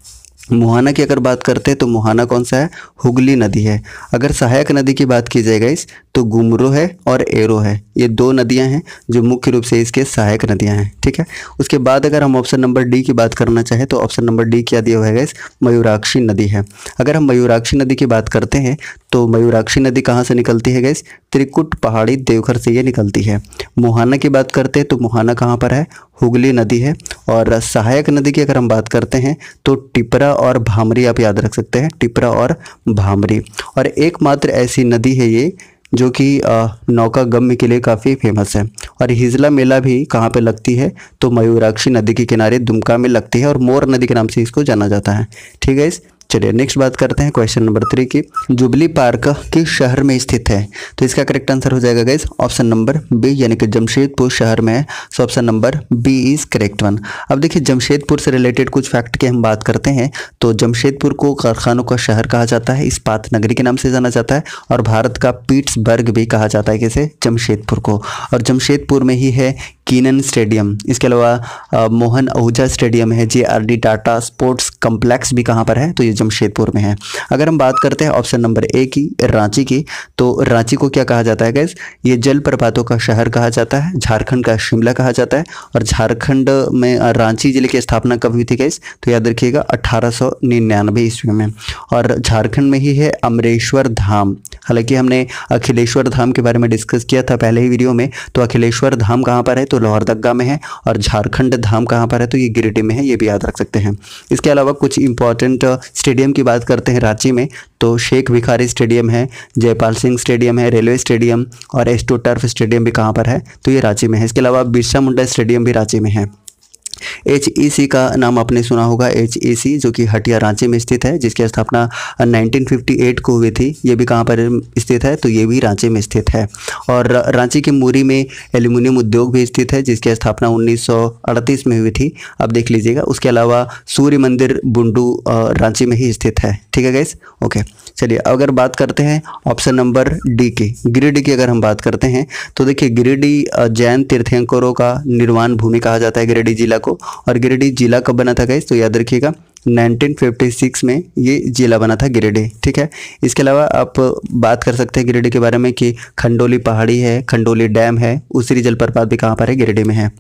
मुहाना की अगर बात करते हैं तो मुहाना कौन सा है, हुगली नदी है। अगर सहायक नदी की बात की जाए गाइस तो गुमरो है और एरो है, ये दो नदियां हैं जो मुख्य रूप से इसके सहायक नदियां हैं, ठीक है। उसके बाद अगर हम ऑप्शन नंबर डी की बात करना चाहें तो ऑप्शन नंबर डी क्या दिया हुआ है गाइस, मयूराक्षी नदी है। अगर हम मयूराक्षी नदी की बात करते हैं तो मयूराक्षी नदी कहाँ से निकलती है गाइस, त्रिकुट पहाड़ी देवघर से ये निकलती है। मुहाना की बात करते हैं तो मुहाना कहाँ पर है, हुगली नदी है। और सहायक नदी की अगर हम बात करते हैं तो टिपरा और भामरी आप याद रख सकते हैं, टिपरा और भामरी। और एकमात्र ऐसी नदी है ये जो कि नौका गम्य के लिए काफ़ी फेमस है। और हिजला मेला भी कहाँ पे लगती है, तो मयूराक्षी नदी के किनारे दुमका में लगती है और मोर नदी के नाम से इसको जाना जाता है, ठीक है। चलिए नेक्स्ट बात करते हैं क्वेश्चन नंबर 3 की। जुबली पार्क किस शहर में स्थित है, तो इसका करेक्ट आंसर हो जाएगा गाइस ऑप्शन नंबर बी, यानी कि जमशेदपुर शहर में है। So option number B is correct one. अब देखिए जमशेदपुर से रिलेटेड कुछ फैक्ट की हम बात करते हैं तो जमशेदपुर को कारखानों का शहर कहा जाता है, इस्पात नगरी के नाम से जाना जाता है। और भारत का पीट्सबर्ग भी कहा जाता है किसे, जमशेदपुर को। और जमशेदपुर में ही है कीनन स्टेडियम, इसके अलावा मोहन आहूजा स्टेडियम है, JRD टाटा स्पोर्ट्स कम्प्लेक्स भी कहाँ पर है, तो ये जमशेदपुर में है। अगर हम बात करते हैं ऑप्शन नंबर ए की, रांची की, तो रांची को क्या कहा जाता है गाइस, ये जलप्रपातों का शहर कहा जाता है, झारखंड का शिमला कहा जाता है। और झारखंड में रांची जिले की स्थापना कब हुई थी गाइस, तो याद रखिएगा 1899 ईस्वी में। और झारखंड में ही है अमरेश्वर धाम। हालांकि हमने अखिलेश्वर धाम के बारे में डिस्कस किया था पहले ही वीडियो में, तो अखिलेश्वर धाम कहाँ पर है, तो लोहरदगा में है। और झारखंड धाम कहाँ पर है, तो ये गिरिडीह में है, ये भी याद रख सकते हैं। इसके अलावा कुछ इंपॉर्टेंट स्टेडियम की बात करते हैं रांची में, तो शेख भिखारी स्टेडियम है, जयपाल सिंह स्टेडियम है, रेलवे स्टेडियम और एस्ट्रो टर्फ स्टेडियम भी कहाँ पर है, तो ये रांची में है। इसके अलावा बिरसा मुंडा स्टेडियम भी रांची में है। HEC का नाम आपने सुना होगा, HEC जो कि हटिया रांची में स्थित है, जिसकी स्थापना 1958 को हुई थी। ये भी कहाँ पर स्थित है, तो ये भी रांची में स्थित है। और रांची के मुरी में एल्यूमिनियम उद्योग भी स्थित है, जिसकी स्थापना 1938 में हुई थी, आप देख लीजिएगा। उसके अलावा सूर्य मंदिर बुंडू रांची में ही स्थित है। ठीक है गाइस, ओके। चलिए अगर बात करते हैं ऑप्शन नंबर डी की, गिरिडीह की अगर हम बात करते हैं तो देखिए गिरिडीह जैन तीर्थंकरों का निर्वाण भूमि कहा जाता है गिरिडीह जिला को। और गिरिडीह जिला कब बना था गाइस, तो याद रखिएगा 1956 में ये जिला बना था गिरिडीह। ठीक है, इसके अलावा आप बात कर सकते हैं गिरिडीह के बारे में कि खंडोली पहाड़ी है, खंडोली डैम है, उसरी जलप्रपात भी कहाँ पर है, गिरिडीह में है।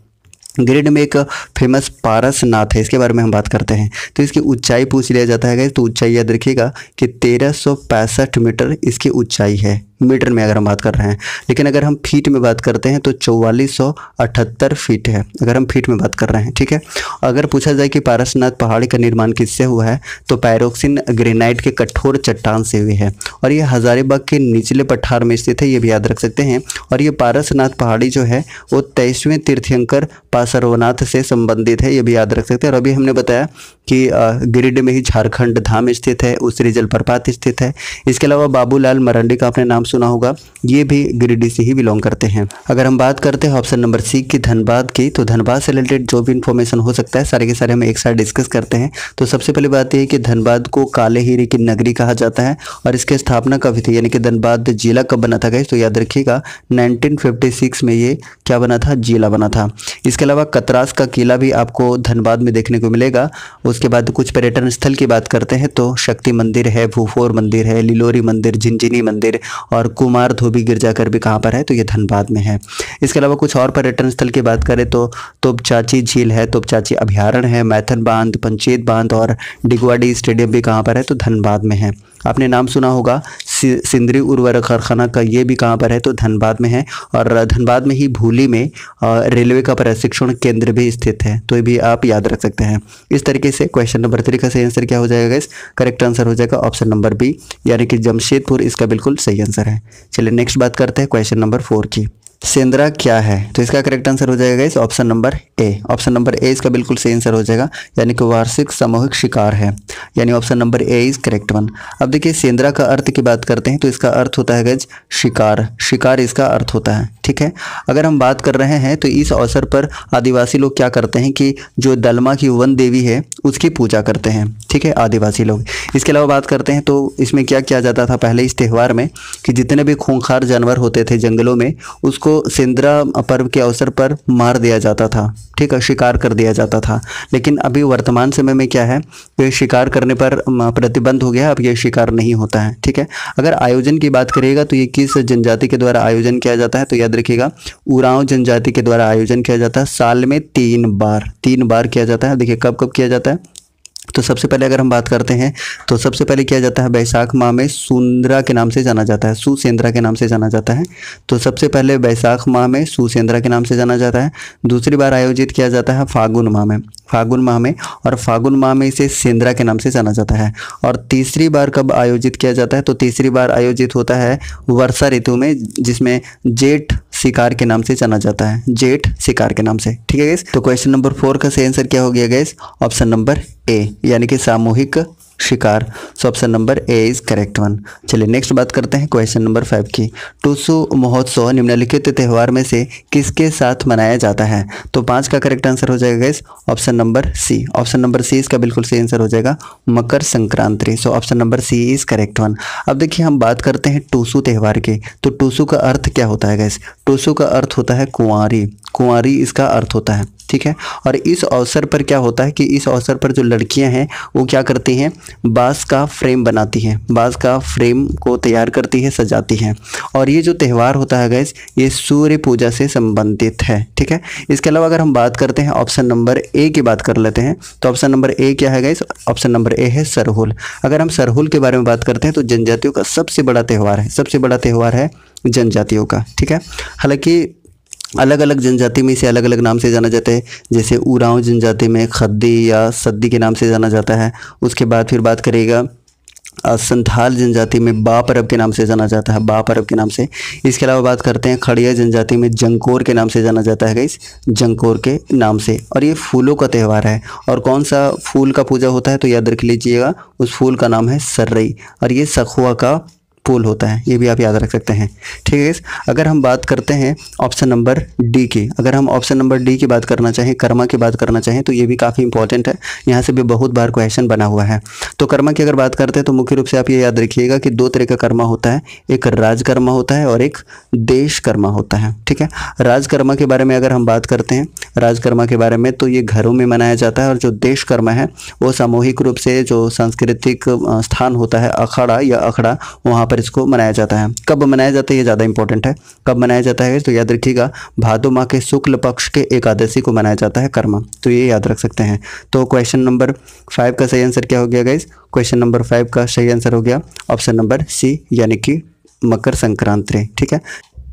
गिरिडीह में एक फेमस पारसनाथ है, इसके बारे में हम बात करते हैं तो इसकी ऊंचाई पूछ लिया जाता है, तो ऊंचाई याद रखिएगा कि 1365 मीटर इसकी ऊंचाई है, मीटर में अगर हम बात कर रहे हैं। लेकिन अगर हम फीट में बात करते हैं तो 4478 फीट है, अगर हम फीट में बात कर रहे हैं। ठीक है, अगर पूछा जाए कि पारसनाथ पहाड़ी का निर्माण किससे हुआ है, तो पैरोक्सिन ग्रेनाइट के कठोर चट्टान से हुई है। और ये हजारीबाग के निचले पठार में स्थित है, ये भी याद रख सकते हैं। और ये पारसनाथ पहाड़ी जो है वो 23वें तीर्थंकर पार्श्वनाथ से संबंधित है, ये भी याद रख सकते हैं। और अभी हमने बताया कि गिरिडीह में ही झारखंड धाम स्थित है, उसरी जलप्रपात स्थित है। इसके अलावा बाबूलाल मरांडी का आपने नाम सुना होगा, ये भी गिरिडीह से ही बिलोंग करते हैं। अगर हम बात करते हैं ऑप्शन नंबर सी की, धनबाद की, तो धनबाद से रिलेटेड जो भी इंफॉर्मेशन हो सकता है सारे के सारे हम एक साथ डिस्कस करते हैं। तो सबसे पहली बात यह है कि धनबाद को काले हीरे की नगरी कहा जाता है। और इसकी स्थापना कब थी, यानी कि धनबाद जिला कब बना था गाइस, तो याद रखिएगा 1956 में ये क्या बना था, जिला बना था। इसके अलावा कतरास का किला भी आपको धनबाद में देखने को मिलेगा। उसके बाद कुछ पर्यटन स्थल की बात करते हैं तो शक्ति मंदिर है, भूफोर मंदिर है, लिलोरी मंदिर, झिंझिनी मंदिर और कुमार धोबी गिरजाघर भी कहाँ पर है, तो ये धनबाद में है। इसके अलावा कुछ और पर्यटन स्थल की बात करें तो तोपचाची झील है, तोपचाची अभ्यारण्य है, मैथन बांध, पंचेत बांध और डिगवाडी स्टेडियम भी कहाँ पर है, तो धनबाद में है। आपने नाम सुना होगा सिंदरी उर्वरक कारखाना का, ये भी कहाँ पर है, तो धनबाद में है। और धनबाद में ही भूली में रेलवे का प्रशिक्षण केंद्र भी स्थित है, तो ये भी आप याद रख सकते हैं। इस तरीके से क्वेश्चन नंबर 3 का सही आंसर क्या हो जाएगा गाइस, करेक्ट आंसर हो जाएगा ऑप्शन नंबर बी, यानी कि जमशेदपुर इसका बिल्कुल सही आंसर है। चलिए नेक्स्ट बात करते हैं क्वेश्चन नंबर 4 की। सेंद्रा क्या है, तो इसका करेक्ट आंसर हो जाएगा इस option number A. Option number ए इसका बिल्कुल सही आंसर हो जाएगा, यानी कि वार्षिक सामूहिक शिकार है, यानी option number A is correct one. अब देखिए सेंद्रा का अर्थ की बात करते हैं तो इसका अर्थ होता है गाइस शिकार, शिकार इसका अर्थ होता है। ठीक है, अगर हम बात कर रहे हैं तो इस अवसर पर आदिवासी लोग क्या करते हैं कि जो दलमा की वन देवी है उसकी पूजा करते हैं। ठीक है, आदिवासी लोग। इसके अलावा बात करते हैं तो इसमें क्या किया जाता था पहले इस त्यौहार में कि जितने भी खूंखार जानवर होते थे जंगलों में, उसको सेंद्रा पर्व के अवसर पर मार दिया जाता था। ठीक है, शिकार कर दिया जाता था। लेकिन अभी वर्तमान समय में क्या है, ये शिकार करने पर प्रतिबंध हो गया, अब ये शिकार नहीं होता है। ठीक है, अगर आयोजन की बात करिएगा तो ये किस जनजाति के द्वारा आयोजन किया जाता है, तो याद रखिएगा उरांव जनजाति के द्वारा आयोजन किया जाता है। साल में 3 बार किया जाता है। देखिए कब कब किया जाता है, तो सबसे पहले अगर हम बात करते हैं तो सबसे पहले किया जाता है बैसाख माह में, सुंदरा के नाम से जाना जाता है, सुसेंद्रा के नाम से जाना जाता है। तो सबसे पहले बैसाख माह में सुसेंद्रा के नाम से जाना जाता है। दूसरी बार आयोजित किया जाता है फागुन माह में, और फागुन माह में इसे सेंद्रा के नाम से जाना जाता है। और तीसरी बार कब आयोजित किया जाता है, तो तीसरी बार आयोजित होता है वर्षा ऋतु में, जिसमें जेठ शिकार के नाम से जाना जाता है, जेठ शिकार के नाम से। ठीक है गाइस, तो क्वेश्चन नंबर 4 का सही आंसर क्या हो गया गाइस, ऑप्शन नंबर ए, यानी कि सामूहिक शिकार। सो option number A is correct one. चलिए नेक्स्ट बात करते हैं क्वेश्चन नंबर 5 की। टूसू महोत्सव निम्नलिखित त्यौहार में से किसके साथ मनाया जाता है, तो 5 का करेक्ट आंसर हो जाएगा guys option number C. Option number C इसका बिल्कुल सही आंसर हो जाएगा Makar Sankranti. So option number C is correct one. अब देखिए हम बात करते हैं टूसू त्यौहार की, तो टूसू का अर्थ क्या होता है गाइस, टूसू का अर्थ होता है कुंवारी, कुंवारी इसका अर्थ होता है। ठीक है, और इस अवसर पर क्या होता है कि इस अवसर पर जो लड़कियां हैं वो क्या करती हैं, बांस का फ्रेम बनाती हैं, बांस का फ्रेम को तैयार करती है, सजाती हैं। और ये जो त्यौहार होता है गाइस ये सूर्य पूजा से संबंधित है। ठीक है, इसके अलावा अगर हम बात करते हैं ऑप्शन नंबर ए की बात कर लेते हैं, तो ऑप्शन नंबर ए क्या है गाइस, ऑप्शन नंबर ए है सरहुल। अगर हम सरहुल के बारे में बात करते हैं तो जनजातियों का सबसे बड़ा त्यौहार है, सबसे बड़ा त्यौहार है जनजातियों का। ठीक है, हालांकि अलग अलग जनजाति में इसे अलग अलग नाम से जाना जाता है, जैसे उरांव जनजाति में खद्दी या सद्दी के नाम से जाना जाता है। उसके बाद फिर बात करेगा संथाल जनजाति में बा परब के नाम से जाना जाता है, बा परब के नाम से। इसके अलावा बात करते हैं खड़िया जनजाति में जंकोर के नाम से जाना जाता है गाइस, जंकोर के नाम से। और ये फूलों का त्यौहार है। और कौन सा फूल का पूजा होता है तो याद रख लीजिएगा, उस फूल का नाम है सर्रई, और ये सखुआ का फूल होता है, ये भी आप याद रख सकते हैं। ठीक है। अगर हम बात करते हैं ऑप्शन नंबर डी की, अगर हम ऑप्शन नंबर डी की बात करना चाहें, कर्मा की बात करना चाहें, तो ये भी काफ़ी इंपॉर्टेंट है, यहाँ से भी बहुत बार क्वेश्चन बना हुआ है। तो कर्मा की अगर बात करते हैं तो मुख्य रूप से आप ये याद रखिएगा कि दो तरह का कर्मा होता है, एक राजकर्मा होता है और एक देशकर्मा होता है। ठीक है। राजकर्मा के बारे में अगर हम बात करते हैं, राजकर्मा के बारे में, तो ये घरों में मनाया जाता है, और जो देशकर्मा है वो सामूहिक रूप से जो सांस्कृतिक स्थान होता है, अखाड़ा या अखड़ा, वहाँ पर इसको मनाया जाता है। कब मनाया जाता है ये ज़्यादा इंपॉर्टेंट है, कब मनाया जाता है तो याद रखिएगा, भादो माह के शुक्ल पक्ष के एकादशी को मनाया जाता है कर्मा, तो ये याद रख सकते हैं। तो क्वेश्चन नंबर 5 का सही आंसर क्या हो गया गाइस? क्वेश्चन नंबर 5 का सही आंसर हो गया ऑप्शन नंबर सी, यानी कि मकर संक्रांति। ठीक है।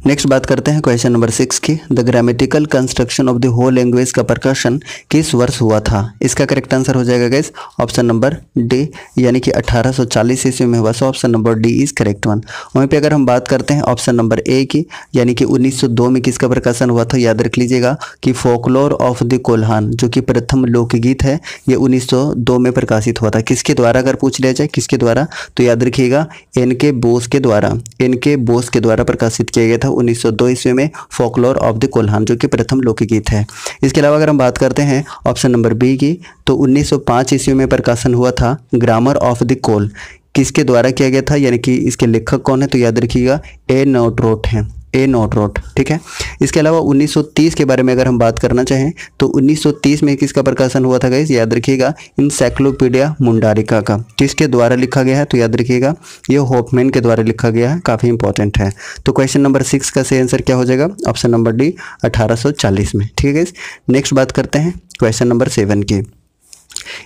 नेक्स्ट बात करते हैं क्वेश्चन नंबर 6 की। The grammatical construction of the whole language का प्रकाशन किस वर्ष हुआ था? इसका करेक्ट आंसर हो जाएगा गाइस ऑप्शन नंबर डी, यानी कि 1840 ईस्वी में हुआ। सो option number D is correct one. वहीं पे अगर हम बात करते हैं ऑप्शन नंबर ए की, यानी कि 1902 में किसका प्रकाशन हुआ था? याद रख लीजिएगा कि फोकलोर ऑफ द कोल्हान, जो कि प्रथम लोकगीत है, ये 1902 में प्रकाशित हुआ था। किसके द्वारा अगर पूछ लिया जाए किसके द्वारा, तो याद रखिएगा एन.के. बोस के द्वारा, एन.के. बोस के द्वारा प्रकाशित किया गया था 1902 ईस्वी में फोकलोर ऑफ द कोल्हान, जो कि प्रथम लोकगीत है। इसके अलावा अगर हम बात करते हैं ऑप्शन नंबर बी की, तो 1905 ईस्वी में प्रकाशन हुआ था ग्रामर ऑफ द कोल। किसके द्वारा किया गया था, यानी कि इसके लेखक कौन है? तो याद रखिएगा ए नॉटरोट हैं, ए नॉटरोट। ठीक है। इसके अलावा 1930 के बारे में अगर हम बात करना चाहें तो 1930 में किसका प्रकाशन हुआ था गाइस? याद रखिएगा इनसाइक्लोपीडिया मुंडारिका का। किसके द्वारा लिखा गया है? तो याद रखिएगा ये होफमैन के द्वारा लिखा गया है, काफ़ी इंपॉर्टेंट है। तो क्वेश्चन नंबर 6 का सही आंसर क्या हो जाएगा? ऑप्शन नंबर डी 1840 में। ठीक है गाइस। नेक्स्ट बात करते हैं क्वेश्चन नंबर 7 की।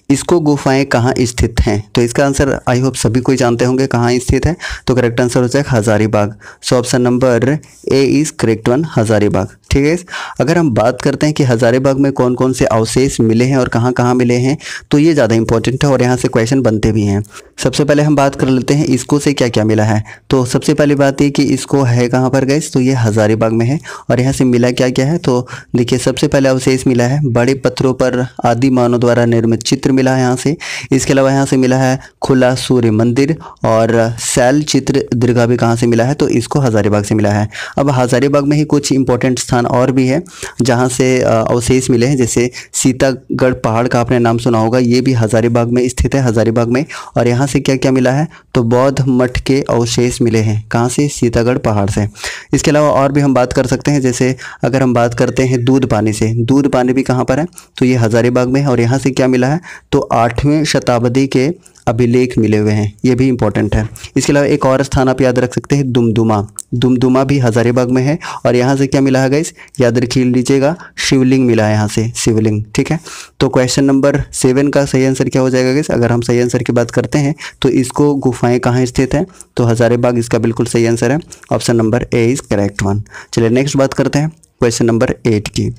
इसको गुफाएं कहाँ स्थित हैं? तो इसका आंसर आई होप सभी कोई जानते होंगे कहाँ स्थित है। तो करेक्ट आंसर हो जाएगा हजारीबाग। सो option number A is correct one, Hazaribagh. ठीक है। अगर हम बात करते हैं कि हजारीबाग में कौन कौन से अवशेष मिले हैं और कहाँ कहाँ मिले हैं, तो ये ज़्यादा इंपॉर्टेंट है और यहाँ से क्वेश्चन बनते भी हैं। सबसे पहले हम बात कर लेते हैं इसको से क्या क्या मिला है। तो सबसे पहली बात ये कि इसको है कहाँ पर गाइस? तो ये हजारीबाग में है। और यहाँ से मिला क्या क्या है? तो देखिए सबसे पहले अवशेष मिला है बड़े पत्थरों पर आदि मानव द्वारा निर्मित चित्र मिला है यहाँ से। इसके अलावा यहाँ से मिला है खुला सूर्य मंदिर, और शैल चित्र दीर्घा भी कहाँ से मिला है? तो इसको हजारीबाग से मिला है। अब हजारीबाग में ही कुछ इंपॉर्टेंट स्थान और भी है जहाँ से अवशेष मिले हैं, जैसे सीतागढ़ पहाड़ का आपने नाम सुना होगा, ये भी हजारीबाग में स्थित है, हजारीबाग में। और यहाँ से क्या क्या मिला है? तो बौद्ध मठ के अवशेष मिले हैं। कहाँ से? सीतागढ़ पहाड़ से। इसके अलावा और भी हम बात कर सकते हैं, जैसे अगर हम बात करते हैं दूध पानी से, दूध पानी भी कहाँ पर है? तो ये हजारीबाग में है। और यहाँ से क्या मिला है? तो 8वीं शताब्दी के अभिलेख मिले हुए हैं, ये भी इंपॉर्टेंट है। इसके अलावा एक और स्थान आप याद रख सकते हैं दुमदुमा, दुमदुमा भी हजारीबाग में है। और यहाँ से क्या मिला है गाइस? याद रख लीजिएगा शिवलिंग मिला है यहाँ से, शिवलिंग। ठीक है। तो क्वेश्चन नंबर 7 का सही आंसर क्या हो जाएगा गाइस? अगर हम सही आंसर की बात करते हैं तो इसको गुफाएं कहाँ स्थित हैं? तो हजारीबाग इसका बिल्कुल सही आंसर है। Option number A is correct one. चलिए नेक्स्ट बात करते हैं क्वेश्चन नंबर 8 की।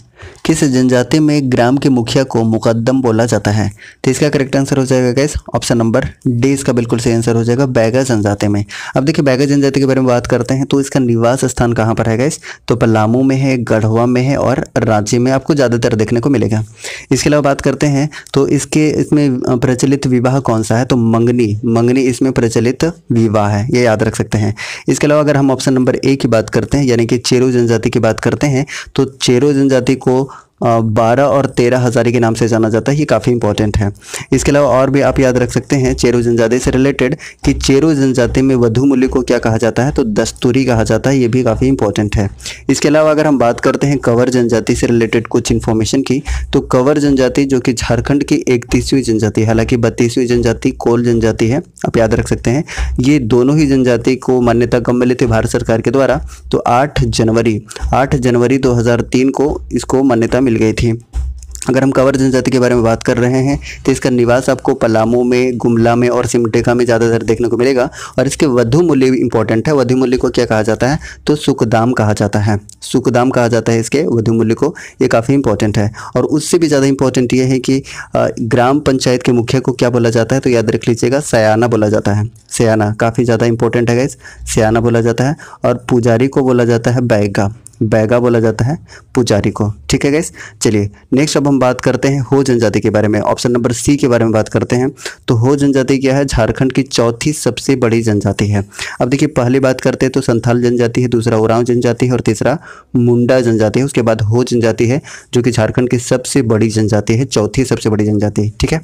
किस जनजाति में ग्राम के मुखिया को मुकद्दम बोला जाता है? तो इसका करेक्ट आंसर हो जाएगा गाइस ऑप्शन नंबर डी, इसका बिल्कुल सही आंसर हो जाएगा बैगा जनजाति में। अब देखिए बैगा जनजाति के बारे में बात करते हैं तो इसका निवास स्थान कहाँ पर है गाइस? तो पलामू में है, गढ़वा में है और रांची में आपको ज़्यादातर देखने को मिलेगा। इसके अलावा बात करते हैं तो इसमें प्रचलित विवाह कौन सा है? तो मंगनी, मंगनी इसमें प्रचलित विवाह है, ये याद रख सकते हैं। इसके अलावा अगर हम ऑप्शन नंबर ए की बात करते हैं, यानी कि चेरो जनजाति की बात करते हैं, तो चेरो जनजाति को 12 और 13 हजारी के नाम से जाना जाता है, ये काफ़ी इंपॉर्टेंट है। इसके अलावा और भी आप याद रख सकते हैं चेरो जनजाति से रिलेटेड कि चेरो जनजाति में वधु मूल्य को क्या कहा जाता है? तो दस्तूरी कहा जाता है, ये भी काफ़ी इंपॉर्टेंट है। इसके अलावा अगर हम बात करते हैं कंवर जनजाति से रिलेटेड कुछ इन्फॉर्मेशन की, तो कंवर जनजाति जो कि झारखंड की 31वीं जनजाति, हालांकि 32वीं जनजाति कोल जनजाति है, आप याद रख सकते हैं। ये दोनों ही जनजाति को मान्यता कब मिली थी भारत सरकार के द्वारा? तो 8 जनवरी 2003 को इसको मान्यता मिल गई थी। अगर हम कंवर जनजाति के बारे में बात कर रहे हैं तो इसका निवास आपको पलामू में, गुमला में और सिमडेगा में ज़्यादातर देखने को मिलेगा। और इसके वधु मूल्य इंपॉर्टेंट है। वधु मूल्य को क्या कहा जाता है? तो सुखदाम कहा जाता है। सुखदाम कहा जाता है इसके वधु मूल्य को। ये काफ़ी इंपॉर्टेंट है। और उससे भी ज़्यादा इंपॉर्टेंट ये है कि ग्राम पंचायत के मुखिया को क्या बोला जाता है? तो याद रख लीजिएगा, सयाना बोला जाता है। सयाना काफ़ी ज़्यादा इंपॉर्टेंट है गाइस, सयाना बोला जाता है। और पुजारी को बोला जाता है बैगा, बैगा बोला जाता है पुजारी को। ठीक है गाइस, चलिए नेक्स्ट अब हम बात करते हैं हो जनजाति के बारे में। ऑप्शन नंबर सी के बारे में बात करते हैं। तो हो जनजाति क्या है? झारखंड की चौथी सबसे बड़ी जनजाति है। अब देखिए पहली बात करते हैं तो संथाल जनजाति है, दूसरा उरांव जनजाति है और तीसरा मुंडा जनजाति है। उसके बाद हो जनजाति है जो कि झारखंड की सबसे बड़ी जनजाति है, चौथी सबसे बड़ी जनजाति। ठीक है,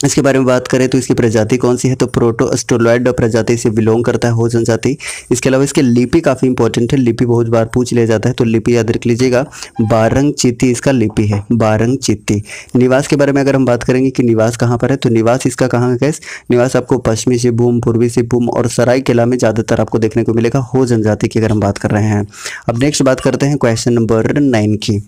इसके बारे में बात करें तो इसकी प्रजाति कौन सी है? तो प्रोटोस्टोलॉइड प्रजाति से बिलोंग करता है हो जनजाति। इसके अलावा इसकी लिपि काफ़ी इंपॉर्टेंट है, लिपि बहुत बार पूछ लिया जाता है, तो लिपि याद रख लीजिएगा, बारंग चित्ती इसका लिपि है, बारंग चित्ती। निवास के बारे में अगर हम बात करेंगे कि निवास कहाँ पर है, तो निवास इसका कहाँ है? निवास आपको पश्चिमी सिंहभूम, पूर्वी सिंहभूम और सरायकेला में ज़्यादातर आपको देखने को मिलेगा हो जनजाति की अगर हम बात कर रहे हैं। अब नेक्स्ट बात करते हैं क्वेश्चन नंबर 9 की।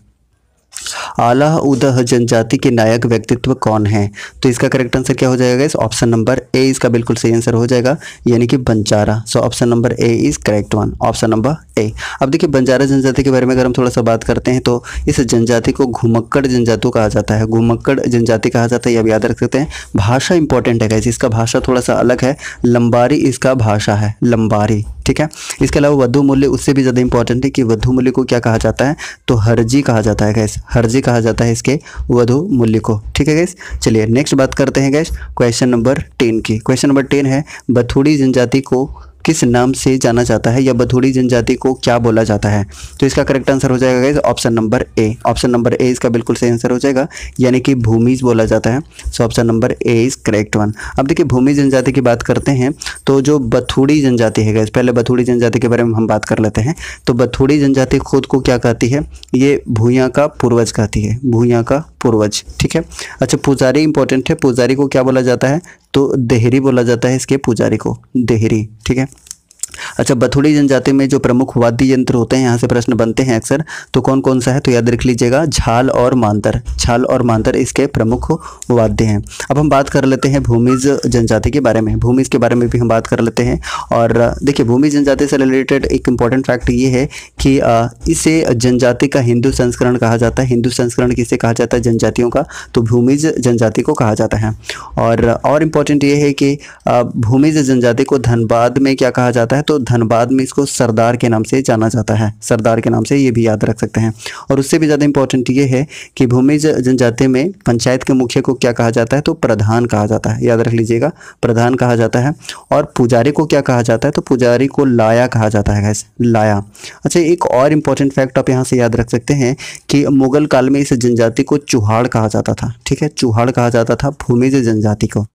आला उदह जनजाति के नायक व्यक्तित्व कौन है? तो इसका करेक्ट आंसर क्या हो जाएगा? इस ऑप्शन नंबर ए इसका बिल्कुल सही आंसर हो जाएगा, यानी कि बंजारा। सो option number A is correct one, option number ए। अब देखिए बंजारा जनजाति के बारे में अगर हम थोड़ा सा बात करते हैं तो इस जनजाति को घुमक्कड़ जनजाति कहा जाता है, घुमक्कड़ जनजाति कहा जाता है, ये आप याद रख सकते हैं। भाषा इंपॉर्टेंट है गाइस, इसका भाषा थोड़ा सा अलग है, लंबारी इसका भाषा है, लंबारी। ठीक है, इसके अलावा वधु मूल्य उससे भी ज़्यादा इंपॉर्टेंट है कि वधु मूल्य को क्या कहा जाता है? तो हर्जी कहा जाता है गैस, हर्जी कहा जाता है इसके वधु मूल्य को। ठीक है गैस, चलिए नेक्स्ट बात करते हैं गैस क्वेश्चन नंबर 10 की। क्वेश्चन नंबर 10 है बथुड़ी जनजाति को किस नाम से जाना जाता है या बथुड़ी जनजाति को क्या बोला जाता है? तो इसका करेक्ट आंसर हो जाएगा guys option number A, option number ए इसका बिल्कुल सही आंसर हो जाएगा, यानी कि भूमिज बोला जाता है। So option number A is correct one. अब देखिए भूमि जनजाति की बात करते हैं तो जो बथुड़ी जनजाति है गाइस, पहले बथुड़ी जनजाति के बारे में हम बात कर लेते हैं। तो बथुड़ी जनजाति खुद को क्या कहती है? ये भूया का पूर्वज कहती है, भूया का पूर्वज। ठीक है, अच्छा पुजारी इंपॉर्टेंट है, पुजारी को क्या बोला जाता है? तो देहरी बोला जाता है इसके पुजारी को, देहरी। ठीक है, अच्छा बथुड़ी जनजाति में जो प्रमुख वाद्य यंत्र होते हैं, यहाँ से प्रश्न बनते हैं अक्सर, तो कौन कौन सा है? तो याद रख लीजिएगा झाल और मांतर, झाल और मांतर इसके प्रमुख वाद्य हैं। अब हम बात कर लेते हैं भूमिज जनजाति के बारे में, भूमिज के बारे में भी हम बात कर लेते हैं। और देखिए भूमिज जनजाति से रिलेटेड एक इंपॉर्टेंट फैक्ट ये है कि इसे जनजाति का हिंदू संस्करण कहा जाता है। हिंदू संस्करण किसे कहा जाता है? जनजातियों का, तो भूमिज जनजाति को कहा जाता है। और इम्पॉर्टेंट ये है कि भूमिज जनजाति को धनबाद में क्या कहा जाता है? तो धनबाद में इसको सरदार के नाम से जाना जाता है, सरदार के नाम से, ये भी याद रख सकते हैं। और उससे भी ज़्यादा इंपॉर्टेंट ये है कि भूमिज जनजाति में पंचायत के मुखिया को क्या कहा जाता है? तो प्रधान कहा जाता है, याद रख लीजिएगा, प्रधान कहा जाता है। और पुजारी को क्या कहा जाता है? तो पुजारी को लाया कहा जाता है गैस, लाया। अच्छा एक और इम्पॉर्टेंट फैक्ट आप यहाँ से याद रख सकते हैं कि मुगल काल में इस जनजाति को चुहाड़ कहा जाता था। ठीक है, चुहाड़ कहा जाता था भूमिज जनजाति को।